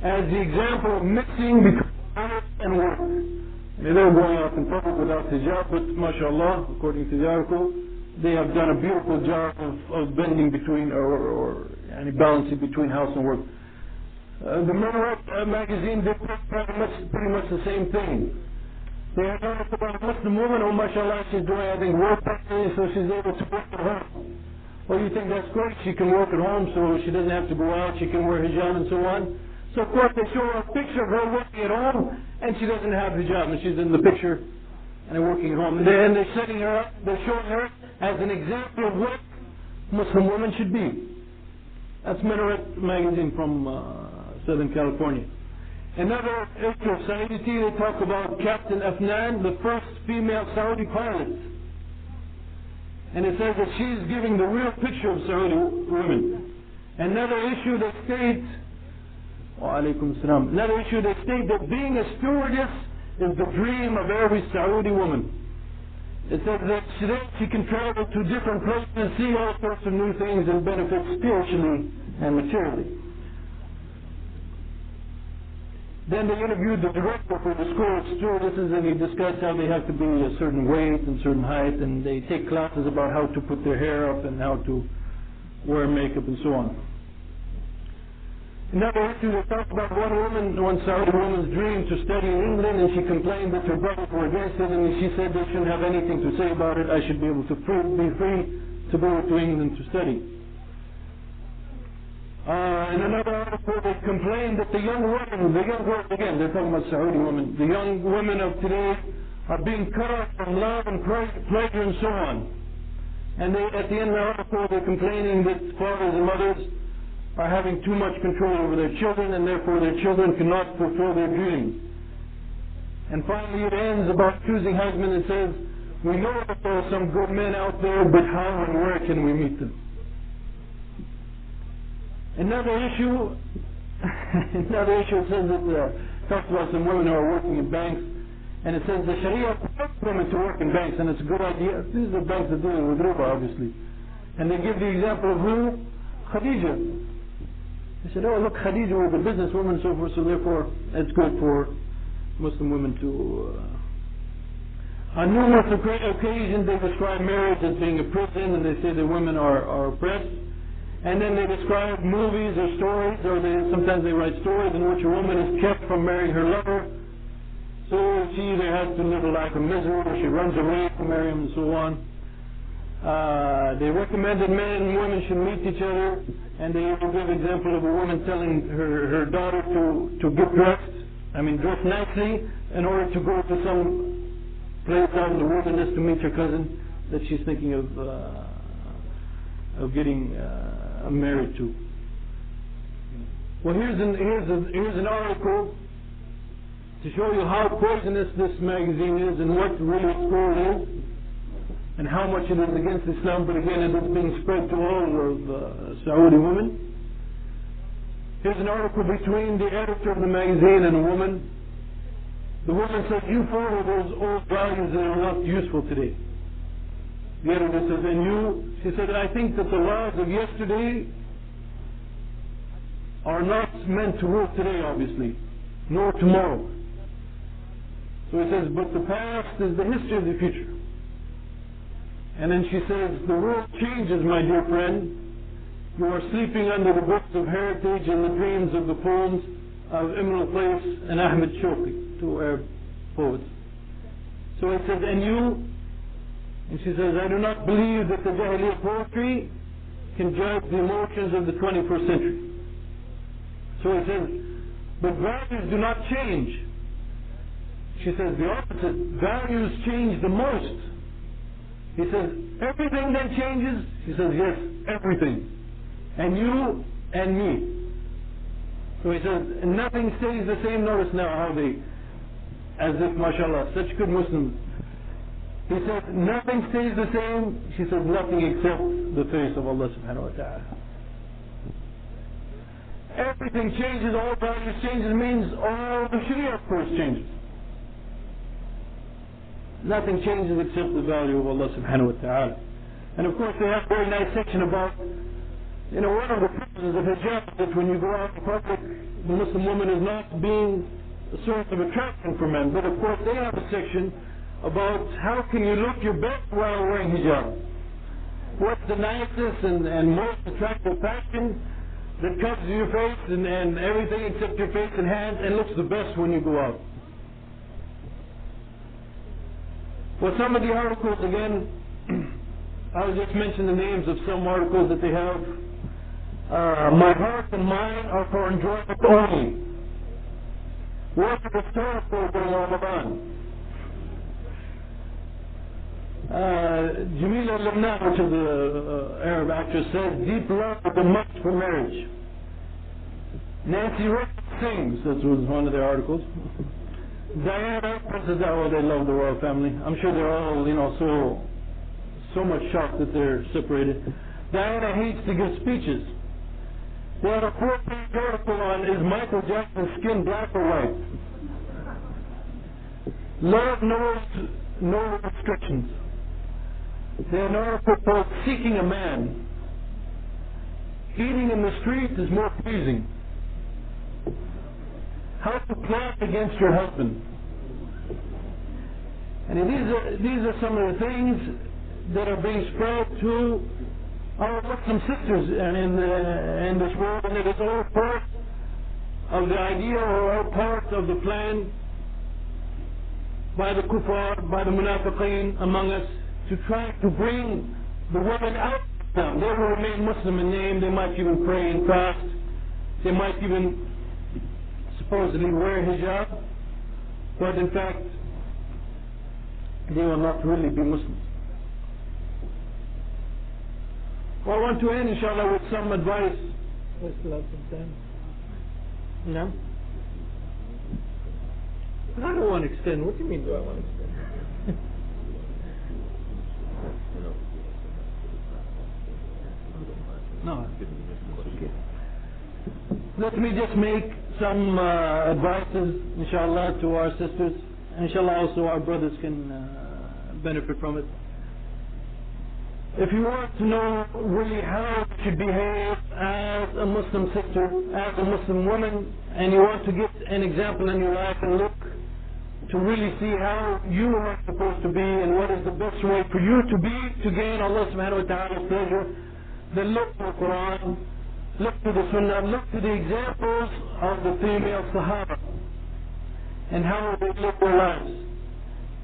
as the example of mixing between house and work. They're going out in public without hijab, but mashallah, according to the article, they have done a beautiful job of blending between or balancing between house and work. The Minaret magazine did pretty much the same thing. They have noticed about a Muslim woman, oh mashallah, she's doing, I think, work properly, so she's able to work at home. Well, you think that's great, she can work at home, so she doesn't have to go out, she can wear hijab and so on. So of course they show her a picture of her working at home, and she doesn't have hijab, and she's in the picture, and they're working at home. And they're setting her up, they're showing her as an example of what Muslim women should be. That's Minaret magazine from Southern California. Another issue of Saudi, they talk about Captain Afnan, the first female Saudi pilot. And it says that she's giving the real picture of Saudi women. Another issue that states, another issue that states that being a stewardess is the dream of every Saudi woman. It says that she can travel to different places and see all sorts of new things and benefit spiritually and materially. Then they interviewed the director for the school of stewardesses, and he discussed how they have to be a certain weight and certain height, and they take classes about how to put their hair up and how to wear makeup and so on. Another issue, they talked about one Saudi woman's dream to study in England, and she complained that her brothers were against it, and she said they shouldn't have anything to say about it. I should be able to be free to go to England to study. In another article, they complained that the young girls, again, they're talking about Saudi women, the young women of today are being cut off from love and pleasure and so on. And at the end of the article, they're complaining that fathers and mothers are having too much control over their children, and therefore their children cannot fulfill their dreams. And finally, it ends about choosing husband and says, we know that there are some good men out there, but how and where can we meet them? Another issue, it says that talks about some women who are working in banks, and it says the Sharia wants women to work in banks, and it's a good idea. These are the banks that deal with riba, obviously. And they give the example of who? Khadija. They said, oh look, Khadija was a businesswoman, so forth, so therefore it's good for Muslim women to... On numerous occasions they describe marriage as being a prison, and they say that women are oppressed. And then they describe movies or stories, or sometimes they write stories in which a woman is kept from marrying her lover. So she either has to live a life of misery, or she runs away from marry him, and so on. They recommend that men and women should meet each other, and they give an example of a woman telling her daughter to get dress nicely, in order to go to some place out in the wilderness to meet her cousin that she's thinking of getting married to. Well, here's an article to show you how poisonous this magazine is and what really its goal is, and how much it is against Islam, but again, it is being spread to all of Saudi women. Here's an article between the editor of the magazine and a woman. The woman says, you follow those old values that are not useful today. The editor says, she said, I think that the laws of yesterday are not meant to work today, obviously, nor tomorrow. So he says, but the past is the history of the future. And then she says, the world changes, my dear friend. You are sleeping under the books of heritage and the dreams of the poems of Ibn al-Qais and Ahmed Shawqi, two Arab poets. So it says, and she says, I do not believe that the Jahiliyyah poetry can judge the emotions of the 21st century. So it says, but values do not change. She says the opposite. Values change the most. He says, everything then changes? She says, yes, everything. And you and me. So he says, nothing stays the same. Notice now how they, as if, mashallah, such good Muslims. He says, nothing stays the same. She says, nothing except the face of Allah subhanahu wa ta'ala. Everything changes, all values changes, means all the Sharia, of course, changes. Nothing changes except the value of Allah subhanahu wa ta'ala. And of course they have a very nice section about, one of the purposes of hijab, that when you go out in public, the Muslim woman is not being a source of attraction for men. But of course they have a section about how can you look your best while wearing hijab. What's the nicest and most attractive fashion that covers your face and everything except your face and hands and looks the best when you go out. Well, some of the articles, again, I'll just mention the names of some articles that they have. My heart and mind are for enjoyment only. What is the story for during Ramadan? Jamila Lamna, which is an Arab actress, says, deep love is a must for marriage. Nancy Reagan sings, that was one of their articles. Diana, Princess Dawah, they love the royal family. I'm sure they're all, so much shocked that they're separated. Diana hates to give speeches. They had a 4-page article on, is Michael Jackson's skin black or white? Love knows no restrictions. They had an article called Seeking a Man. Eating in the street is more pleasing. how to plot against your husband. And these are some of the things that are being spread to our Muslim sisters and in this world, and it is all part of the idea or all part of the plan by the kuffar, by the munafiqeen among us, to try to bring the women out of Islam. They will remain Muslim in name, they might even pray and fast, they might even supposedly wear hijab, but in fact they will not really be Muslims. Well, I want to end, inshallah, with some advice. What's the last time? No? I don't want to extend. What do you mean, do I want to extend? No. Okay. Let me just make some advices, inshallah, to our sisters. Inshallah, also our brothers can benefit from it. If you want to know really how you should behave as a Muslim sister, as a Muslim woman, and you want to get an example in your life and look to really see how you are supposed to be and what is the best way for you to be to gain Allah subhanahu wa ta'ala's pleasure, then look to the Qur'an, look to the Sunnah, look to the examples of the female Sahaba and how they live their lives,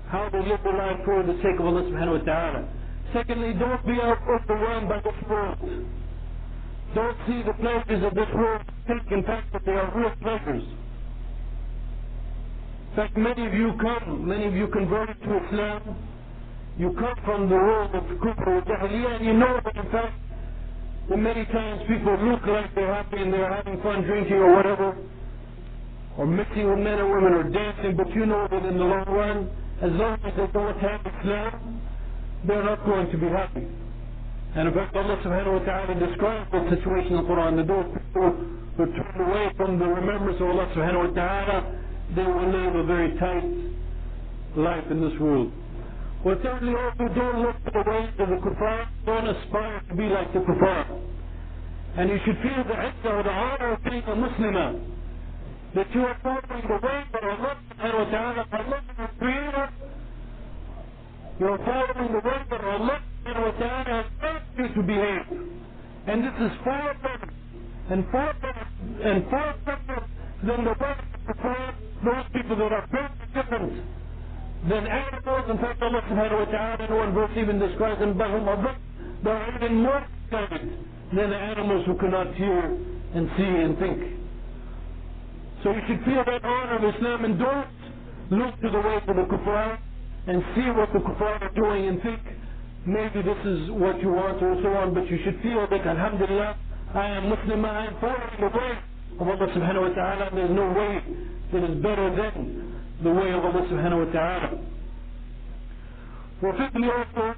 how they live their life for the sake of Allah subhanahu wa ta'ala. Secondly, don't be overwhelmed by this world. Don't see the pleasures of this world, think in fact that they are real pleasures. In fact, many of you converted to Islam, you come from the world of kufr or jahiliyyah, and you know that in fact that many times people look like they're happy and they're having fun drinking or whatever, or mixing with men or women or dancing, but you know that in the long run, as long as they don't have Islam, they're not going to be happy. And in fact, Allah subhanahu wa ta'ala describes the situation in the Qur'an, that those people who turn away from the remembrance of Allah subhanahu wa ta'ala, they will live a very tight life in this world. Well, thirdly, also don't look to the ways of the kuffar, don't aspire to be like the kuffar. And you should feel the izzah or the honor of being a Muslimah, that you are following the way that Allah subhanahu wa ta'ala, Allah is your creator. You are following the way that Allah subhanahu wa ta'ala has asked you to behave. And this is far better and far better and far better than the way of those people that are very different than animals. In fact, Allah subhanahu wa ta'ala in one verse even describes them by whom they are even more excited than the animals who cannot hear and see and think. So you should feel that honor of Islam and don't look to the ways of the kuffar and see what the kuffar are doing and think maybe this is what you want or so on, but you should feel that alhamdulillah, I am Muslim, I am following the way of Allah subhanahu wa ta'ala, and there's no way that is better than the way of Allah subhanahu wa ta'ala. Well, fifthly also,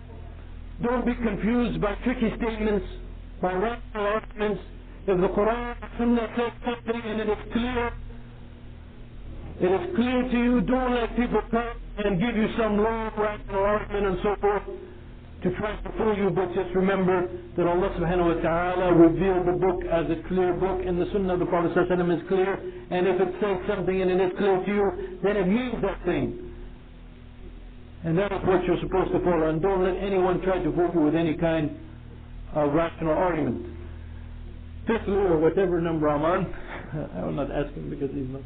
don't be confused by tricky statements, by rational arguments. If the Qur'an and Sunnah says something and it is clear to you, don't let people come and give you some long rational argument and so forth to try to fool you, but just remember that Allah subhanahu wa ta'ala revealed the book as a clear book, and the Sunnah of the Prophet sallallahu alaihi wasallam is clear, and if it says something and it is clear to you, then it means that thing. And that is what you're supposed to follow, and don't let anyone try to fool you with any kind of rational argument. Fifthly, or whatever number I'm on, I will not ask him because he's not.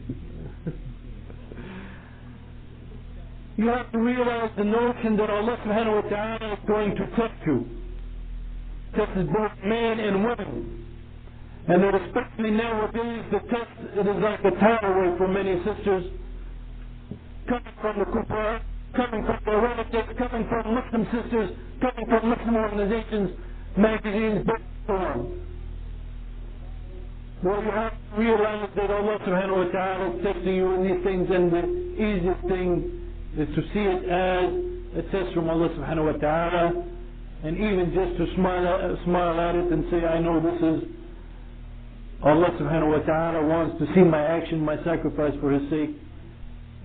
You have to realize the notion that Allah subhanahu wa ta'ala is going to test you. Test both men and women. And that especially nowadays the test, it is like a tidal wave for many sisters, coming from the kuffar, coming from their relatives, coming from Muslim sisters, coming from Muslim organizations, magazines, books, and so on. Well, you have to realize that Allah subhanahu wa ta'ala is testing you in these things, and the easiest thing is to see it as a test from Allah subhanahu wa ta'ala, and even just to smile at it and say, I know this is Allah subhanahu wa ta'ala wants to see my action, my sacrifice for His sake,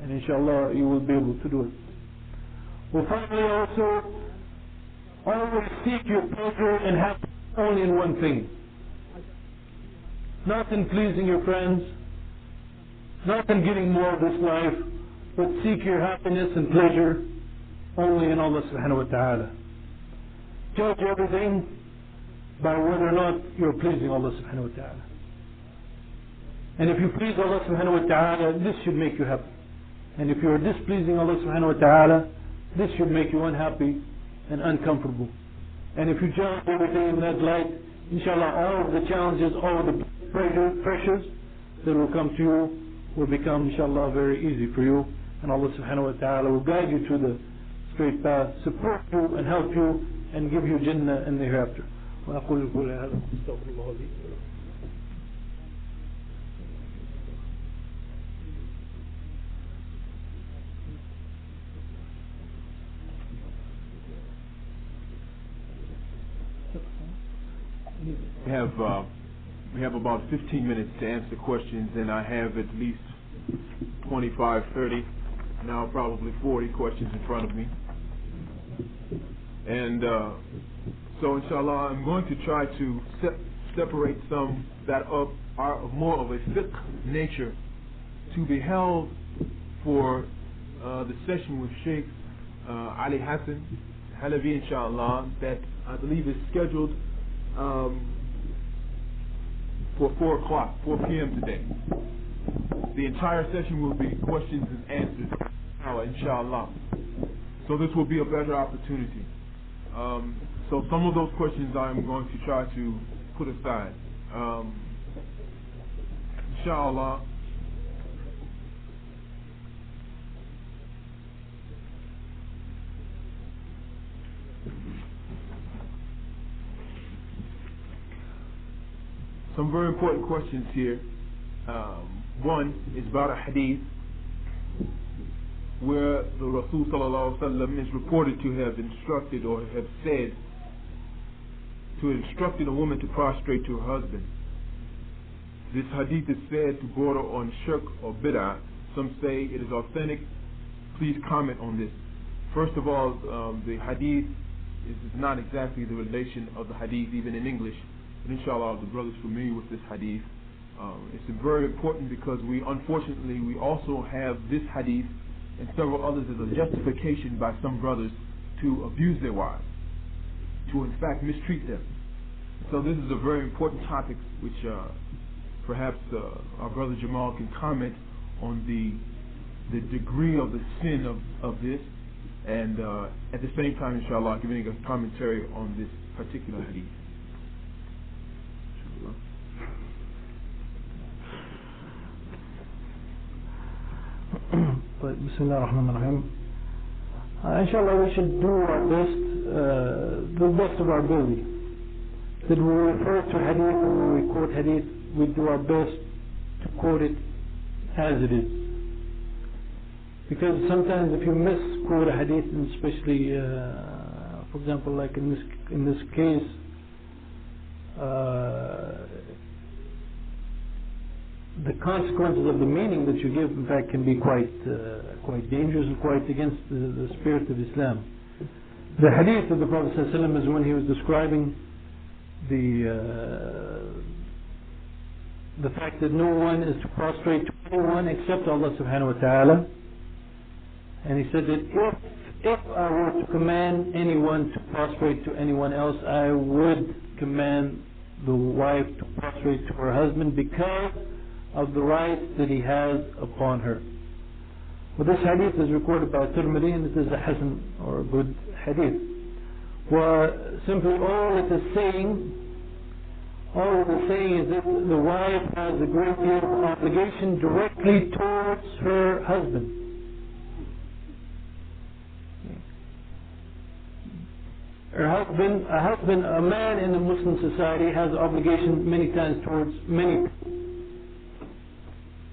and inshallah you will be able to do it. Well, finally also, always seek your pleasure and happiness only in one thing. Not in pleasing your friends, not in getting more of this life, but seek your happiness and pleasure only in Allah subhanahu wa ta'ala. Judge everything by whether or not you're pleasing Allah subhanahu wa ta'ala. And if you please Allah subhanahu wa ta'ala, this should make you happy. And if you are displeasing Allah subhanahu wa ta'ala, this should make you unhappy and uncomfortable. And if you judge everything in that light, inshallah, all of the challenges, all of the pressures that will come to you will become, inshallah, very easy for you. And Allah subhanahu wa ta'ala will guide you to the straight path, support you and help you and give you Jannah in the hereafter. وأقول قولي هذا أستغفر الله لي ولكم. We have about 15 minutes to answer questions, and I have at least 25, 30, now probably 40 questions in front of me. And so inshallah, I'm going to try to separate some that are of more of a fiqh nature to be held for the session with Sheikh Ali Hassan Halabi, inshallah, that I believe is scheduled for 4 p.m. today. The entire session will be questions and answers, inshallah. So this will be a better opportunity. So some of those questions I'm going to try to put aside. Inshallah. Some very important questions here. One is about a hadith where the Rasul sallallahu alaihi wasallam is reported to have instructed or have said to have instructed a woman to prostrate to her husband. This hadith is said to border on shirk or bid'ah. Some say it is authentic. Please comment on this. First of all, the hadith is not exactly the relation of the hadith even in English. But inshallah, the brothers familiar with this hadith. It's very important because unfortunately we also have this hadith and several others as a justification by some brothers to abuse their wives, to in fact mistreat them. So this is a very important topic which perhaps our brother Jamal can comment on the degree of the sin of this, and at the same time, inshallah, giving a commentary on this particular hadith. Bismillah ar-Rahman ar-Rahim. Inshallah, we should do our best, the best of our ability. That we refer to hadith, when we quote hadith, we do our best to quote it as it is. Because sometimes if you misquote a hadith, and especially, for example, like in this case, the consequences of the meaning that you give, in fact, can be quite dangerous and quite against the spirit of Islam. The hadith of the Prophet ﷺ is when he was describing the fact that no one is to prostrate to anyone except Allah subhanahu wa ta'ala. And he said that if I were to command anyone to prostrate to anyone else, I would command the wife to prostrate to her husband because of the rights that he has upon her. Well, this hadith is recorded by Tirmidhi, and it is a hasan or a good hadith. Well, simply all it is saying is that the wife has a great deal of obligation directly towards her husband. A man in the Muslim society has obligation many times towards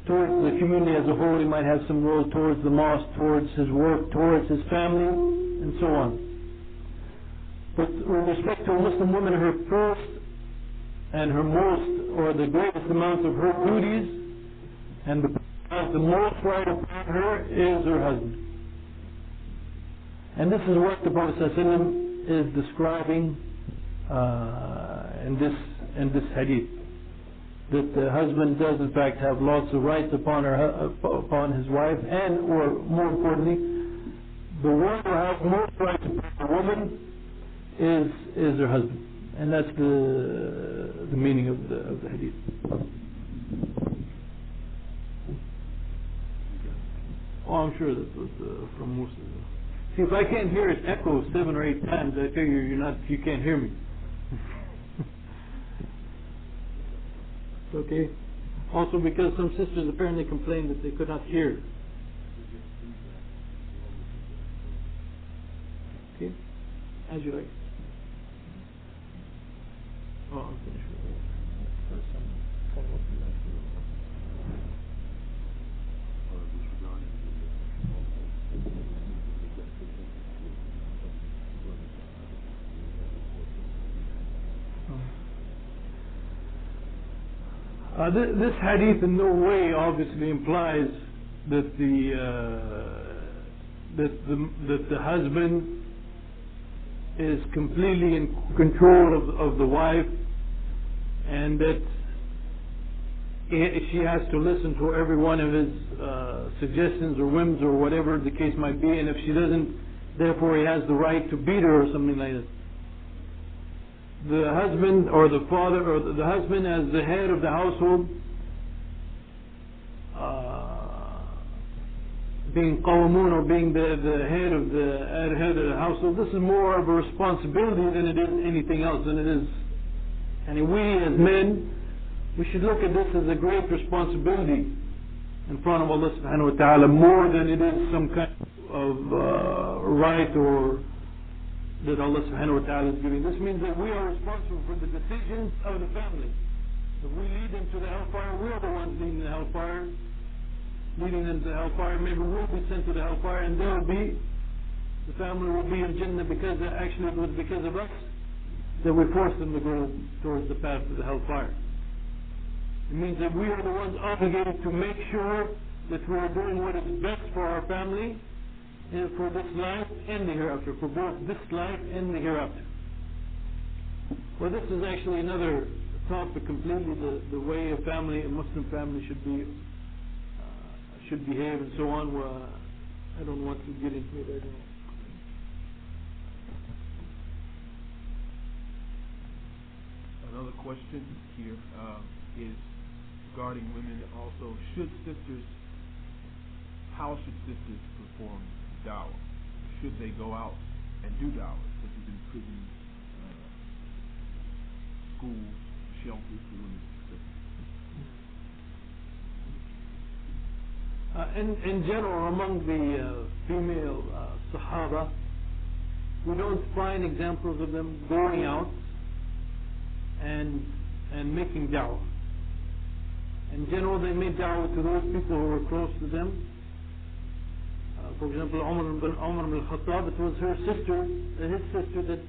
the community as a whole. He might have some role towards the mosque, towards his work, towards his family, and so on. But with respect to a Muslim woman, her first and her most, or the greatest amount of her duties, and the most right upon her is her husband. And this is what the Prophet ﷺ is describing in this hadith. that the husband does in fact have lots of rights upon his wife, and or more importantly, the one who has most rights upon the woman is her husband, and that's the meaning of the hadith. Oh, I'm sure that was from Muslim. See, if I can't hear it echo 7 or 8 times, I figure you can't hear me. Okay. Also, because some sisters apparently complained that they could not hear. Okay. As you like. Oh, I'm finished with that. There's some follow-up you like to do. This hadith in no way obviously implies that the husband is completely in control of the wife, and that she has to listen to every one of his suggestions or whims or whatever the case might be, and if she doesn't, therefore he has the right to beat her or something like that. The husband or the father or the husband as the head of the household, being qawamun or being the head of the household, this is more of a responsibility than it is anything else. Than it is, and we as men, we should look at this as a great responsibility in front of Allah subhanahu wa ta'ala, more than it is some kind of right or that Allah subhanahu wa ta'ala is giving. This means that we are responsible for the decisions of the family. If we lead them to the hellfire, we are the ones leading the hellfire, leading them to the hellfire. Maybe we'll be sent to the hellfire, and the family will be in Jannah because actually it was because of us that we forced them to go towards the path of the hellfire. It means that we are the ones obligated to make sure that we are doing what is best for our family, and for this life and the hereafter, for both this life and the hereafter. Well, this is actually another topic completely, the way a family, a Muslim family should behave and so on. Well, I don't want to get into it right now. Another question here is regarding women also. How should sisters perform dawah? Should they go out and do dawah, such as in prisons, schools, shelters for women? In general, among the female Sahaba, we don't find examples of them going out and making da'wah. In general, they made da'wah to those people who were close to them. For example, Umar ibn al-Khattab, it was his sister that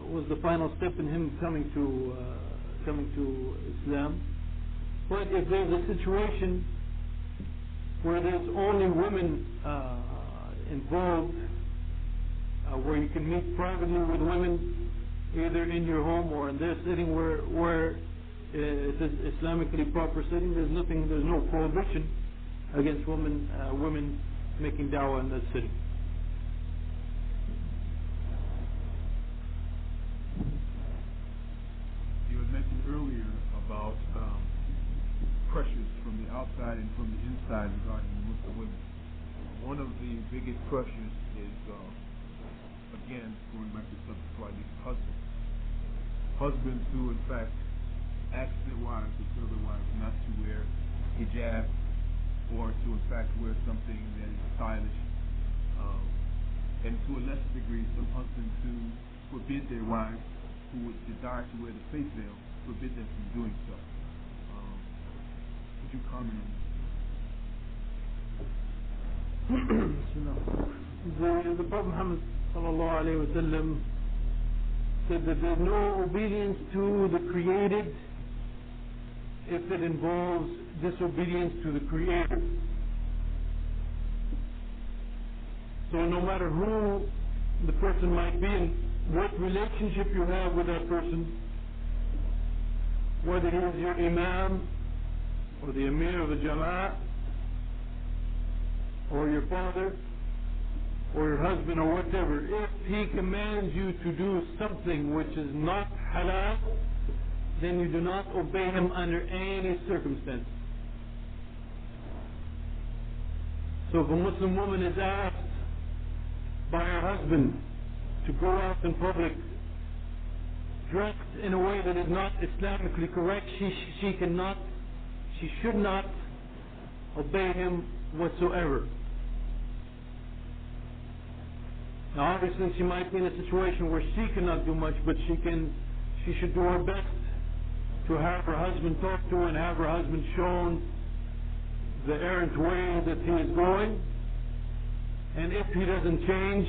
was the final step in him coming to Islam. But if there's a situation where there's only women involved, where you can meet privately with women, either in your home or in their setting where it is Islamically proper setting, there's no prohibition against women making da'wah in that setting. You had mentioned earlier about pressures from the outside and from the inside regarding the Muslim women. One of the biggest pressures is, again, going back to the subject slightly, husbands who in fact ask their wives or tell their wives not to wear hijab, or to in fact wear something that is stylish, and to a lesser degree some husbands who forbid their wives who would desire to wear the face veil, forbid them from doing so. Would you comment on this? The Prophet Muhammad sallallahu alayhi wa sallam said that there's no obedience to the created if it involves disobedience to the Creator. So no matter who the person might be and what relationship you have with that person, whether he is your imam or the emir of the jama'ah or your father or your husband or whatever, if he commands you to do something which is not halal, then you do not obey him under any circumstance. So if a Muslim woman is asked by her husband to go out in public dressed in a way that is not Islamically correct, she should not obey him whatsoever. Now obviously she might be in a situation where she cannot do much, but she should do her best to have her husband talked to and have her husband shown the errant way that he is going. And if he doesn't change,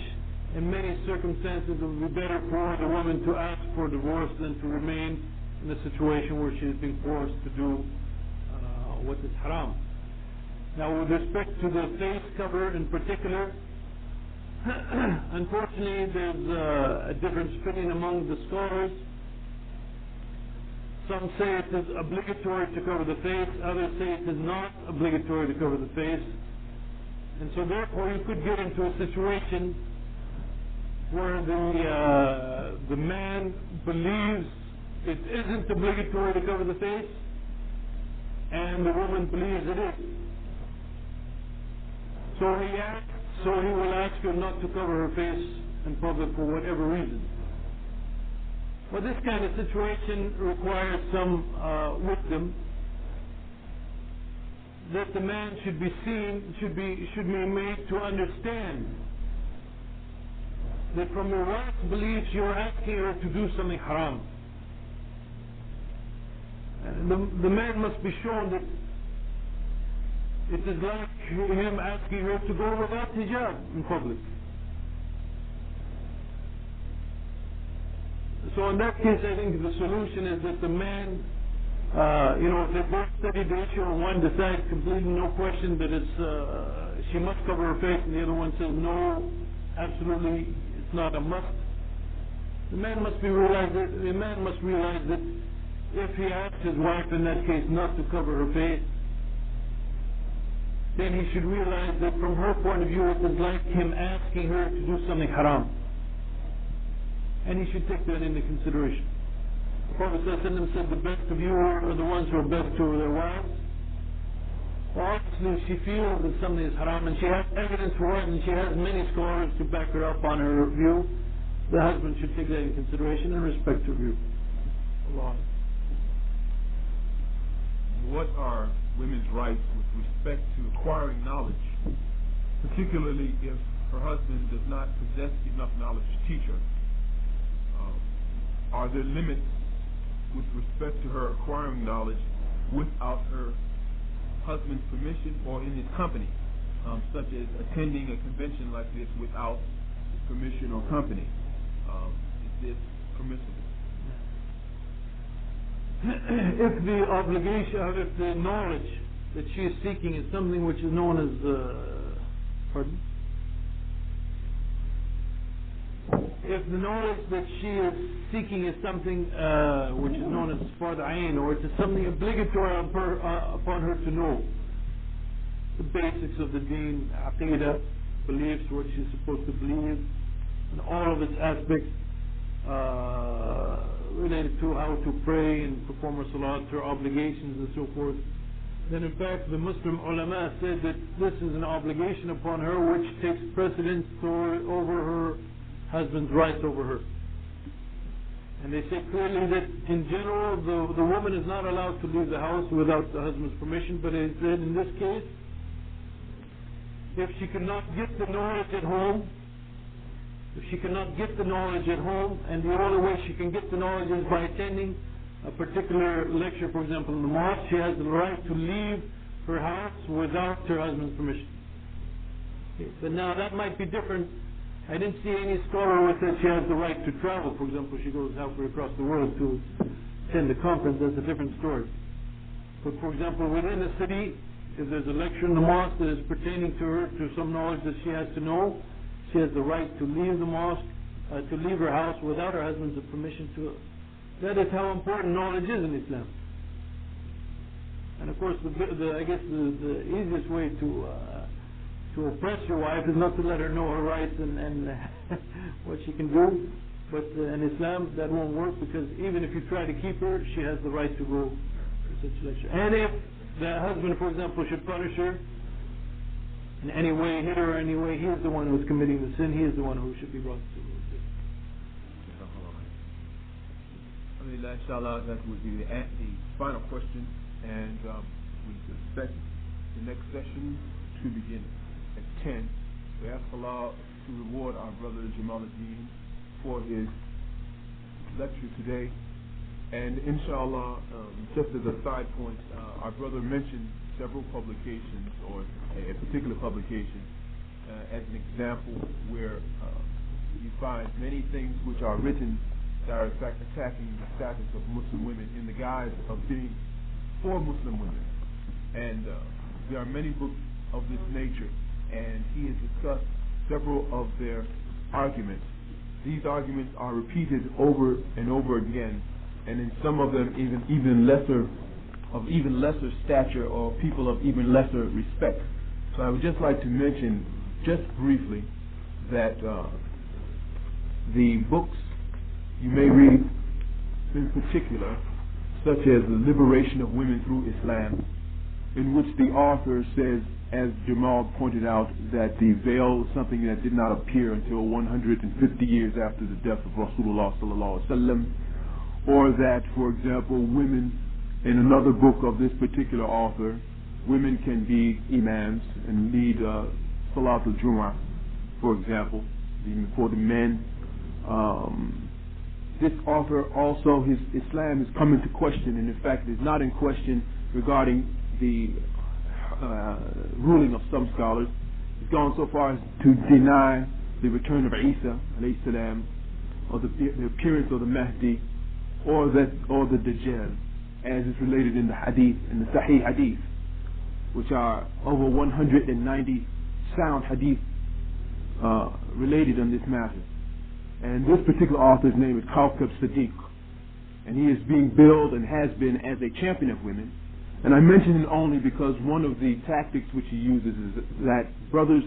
in many circumstances it would be better for the woman to ask for divorce than to remain in a situation where she is being forced to do what is haram. Now with respect to the face cover in particular, unfortunately there's a difference opinion among the scholars. Some say it is obligatory to cover the face, others say it is not obligatory to cover the face. And so therefore you could get into a situation where the man believes it isn't obligatory to cover the face and the woman believes it is. So he will ask her not to cover her face in public for whatever reason. Well, this kind of situation requires some wisdom, that the man should be made to understand that from your wife's beliefs you're asking her to do something haram. And the man must be shown that it is like him asking her to go without hijab in public. So in that case, I think the solution is that the man, if they both study the issue and one decides completely no question that she must cover her face and the other one says no, absolutely it's not a must, the man must realize that if he asks his wife in that case not to cover her face, then he should realize that from her point of view it is like him asking her to do something haram. And he should take that into consideration. The Prophet ﷺ said the best of you are the ones who are best to their wives. Well, obviously if she feels that something is haram and she has evidence for it and she has many scholars to back her up on her view, the husband should take that into consideration and respect her view. Allah. What are women's rights with respect to acquiring knowledge, particularly if her husband does not possess enough knowledge to teach her? Are there limits with respect to her acquiring knowledge without her husband's permission or in his company, such as attending a convention like this without permission or company? Is this permissible? If the obligation, if the knowledge that she is seeking is something which is known as, if the knowledge that she is seeking is something which is known as fard ayn, or it is something obligatory upon her to know, the basics of the deen, aqidah, beliefs, what she's supposed to believe, and all of its aspects related to how to pray and perform her salat, her obligations and so forth, then in fact the Muslim ulama said that this is an obligation upon her which takes precedence over her husband's rights over her. And they say clearly that in general the woman is not allowed to leave the house without the husband's permission, but they said in this case, if she cannot get the knowledge at home, and the only way she can get the knowledge is by attending a particular lecture, for example in the mosque, she has the right to leave her house without her husband's permission. Okay. But now that might be different. I didn't see any scholar who said she has the right to travel. For example, she goes halfway across the world to attend a conference, that's a different story. But for example, within a city, if there's a lecture in the mosque that is pertaining to her, to some knowledge that she has to know, she has the right to leave the mosque, to leave her house without her husband's permission to her. That is how important knowledge is in Islam. And of course, I guess the easiest way to oppress your wife is not to let her know her rights and what she can do. But in Islam, that won't work, because even if you try to keep her, she has the right to go to such lecture. And if the husband, for example, should punish her in any way, hit her in any way, he is the one who is committing the sin. He is the one who should be brought to the Inshallah, that would be the final question, and we expect the next session to begin at 10. We ask Allah to reward our brother Jamal for his lecture today. And inshallah, just as a side point, our brother mentioned several publications, or a particular publication, as an example where you find many things which are written that are in fact attacking the status of Muslim women in the guise of being for Muslim women. And there are many books of this nature, and he has discussed several of their arguments. These arguments are repeated over and over again, and in some of them even lesser stature, or people of even lesser respect. So I would just like to mention, just briefly, that the books you may read in particular, such as The Liberation of Women Through Islam, in which the author says, as Jamal pointed out, that the veil is something that did not appear until 150 years after the death of Rasulullah sallallahu alaihi wasallam, or that, for example, women, in another book of this particular author, women can be imams and lead Salat al-Jum'ah, for example, for the men. This author also, his Islam is come into question, and in fact is not in question regarding the ruling of some scholars. He's gone so far as to deny the return of Isa alayhi salam, or the appearance of the Mahdi, or the Dajjal, as is related in the hadith, in the Sahih hadith, which are over 190 sound hadith related on this matter. And this particular author's name is Kawkab Siddiq, and he is being billed and has been as a champion of women. And I mention it only because one of the tactics which he uses is that brothers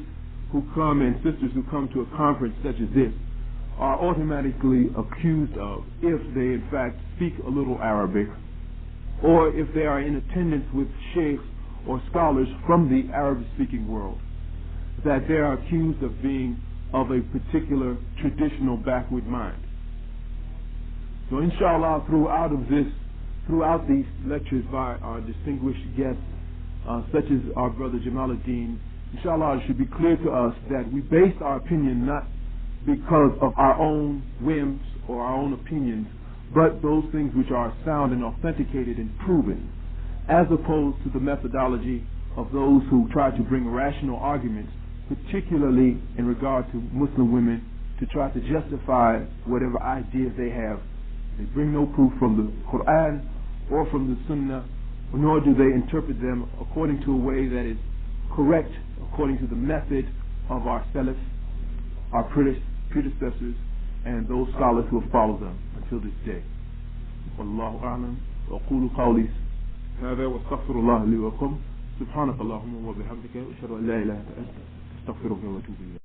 who come and sisters who come to a conference such as this are automatically accused of, if they in fact speak a little Arabic, or if they are in attendance with sheikhs or scholars from the Arab-speaking world, that they are accused of being of a particular traditional backward mind. So inshallah, throughout these lectures by our distinguished guests, such as our brother Jamaluddin, inshallah it should be clear to us that we base our opinion not because of our own whims or our own opinions, but those things which are sound and authenticated and proven, as opposed to the methodology of those who try to bring rational arguments, particularly in regard to Muslim women, to try to justify whatever ideas they have. They bring no proof from the Qur'an or from the Sunnah, nor do they interpret them according to a way that is correct, according to the method of our Salaf, our predecessors, and those scholars who have followed them until this day. Wallahu a'lam, wa aqulu qawli hadha wa astaghfirullah li wa lakum. Subhanakallahumma wa bihamdika, ashhadu an la ilaha illa anta, astaghfiruka wa atubu ilayk.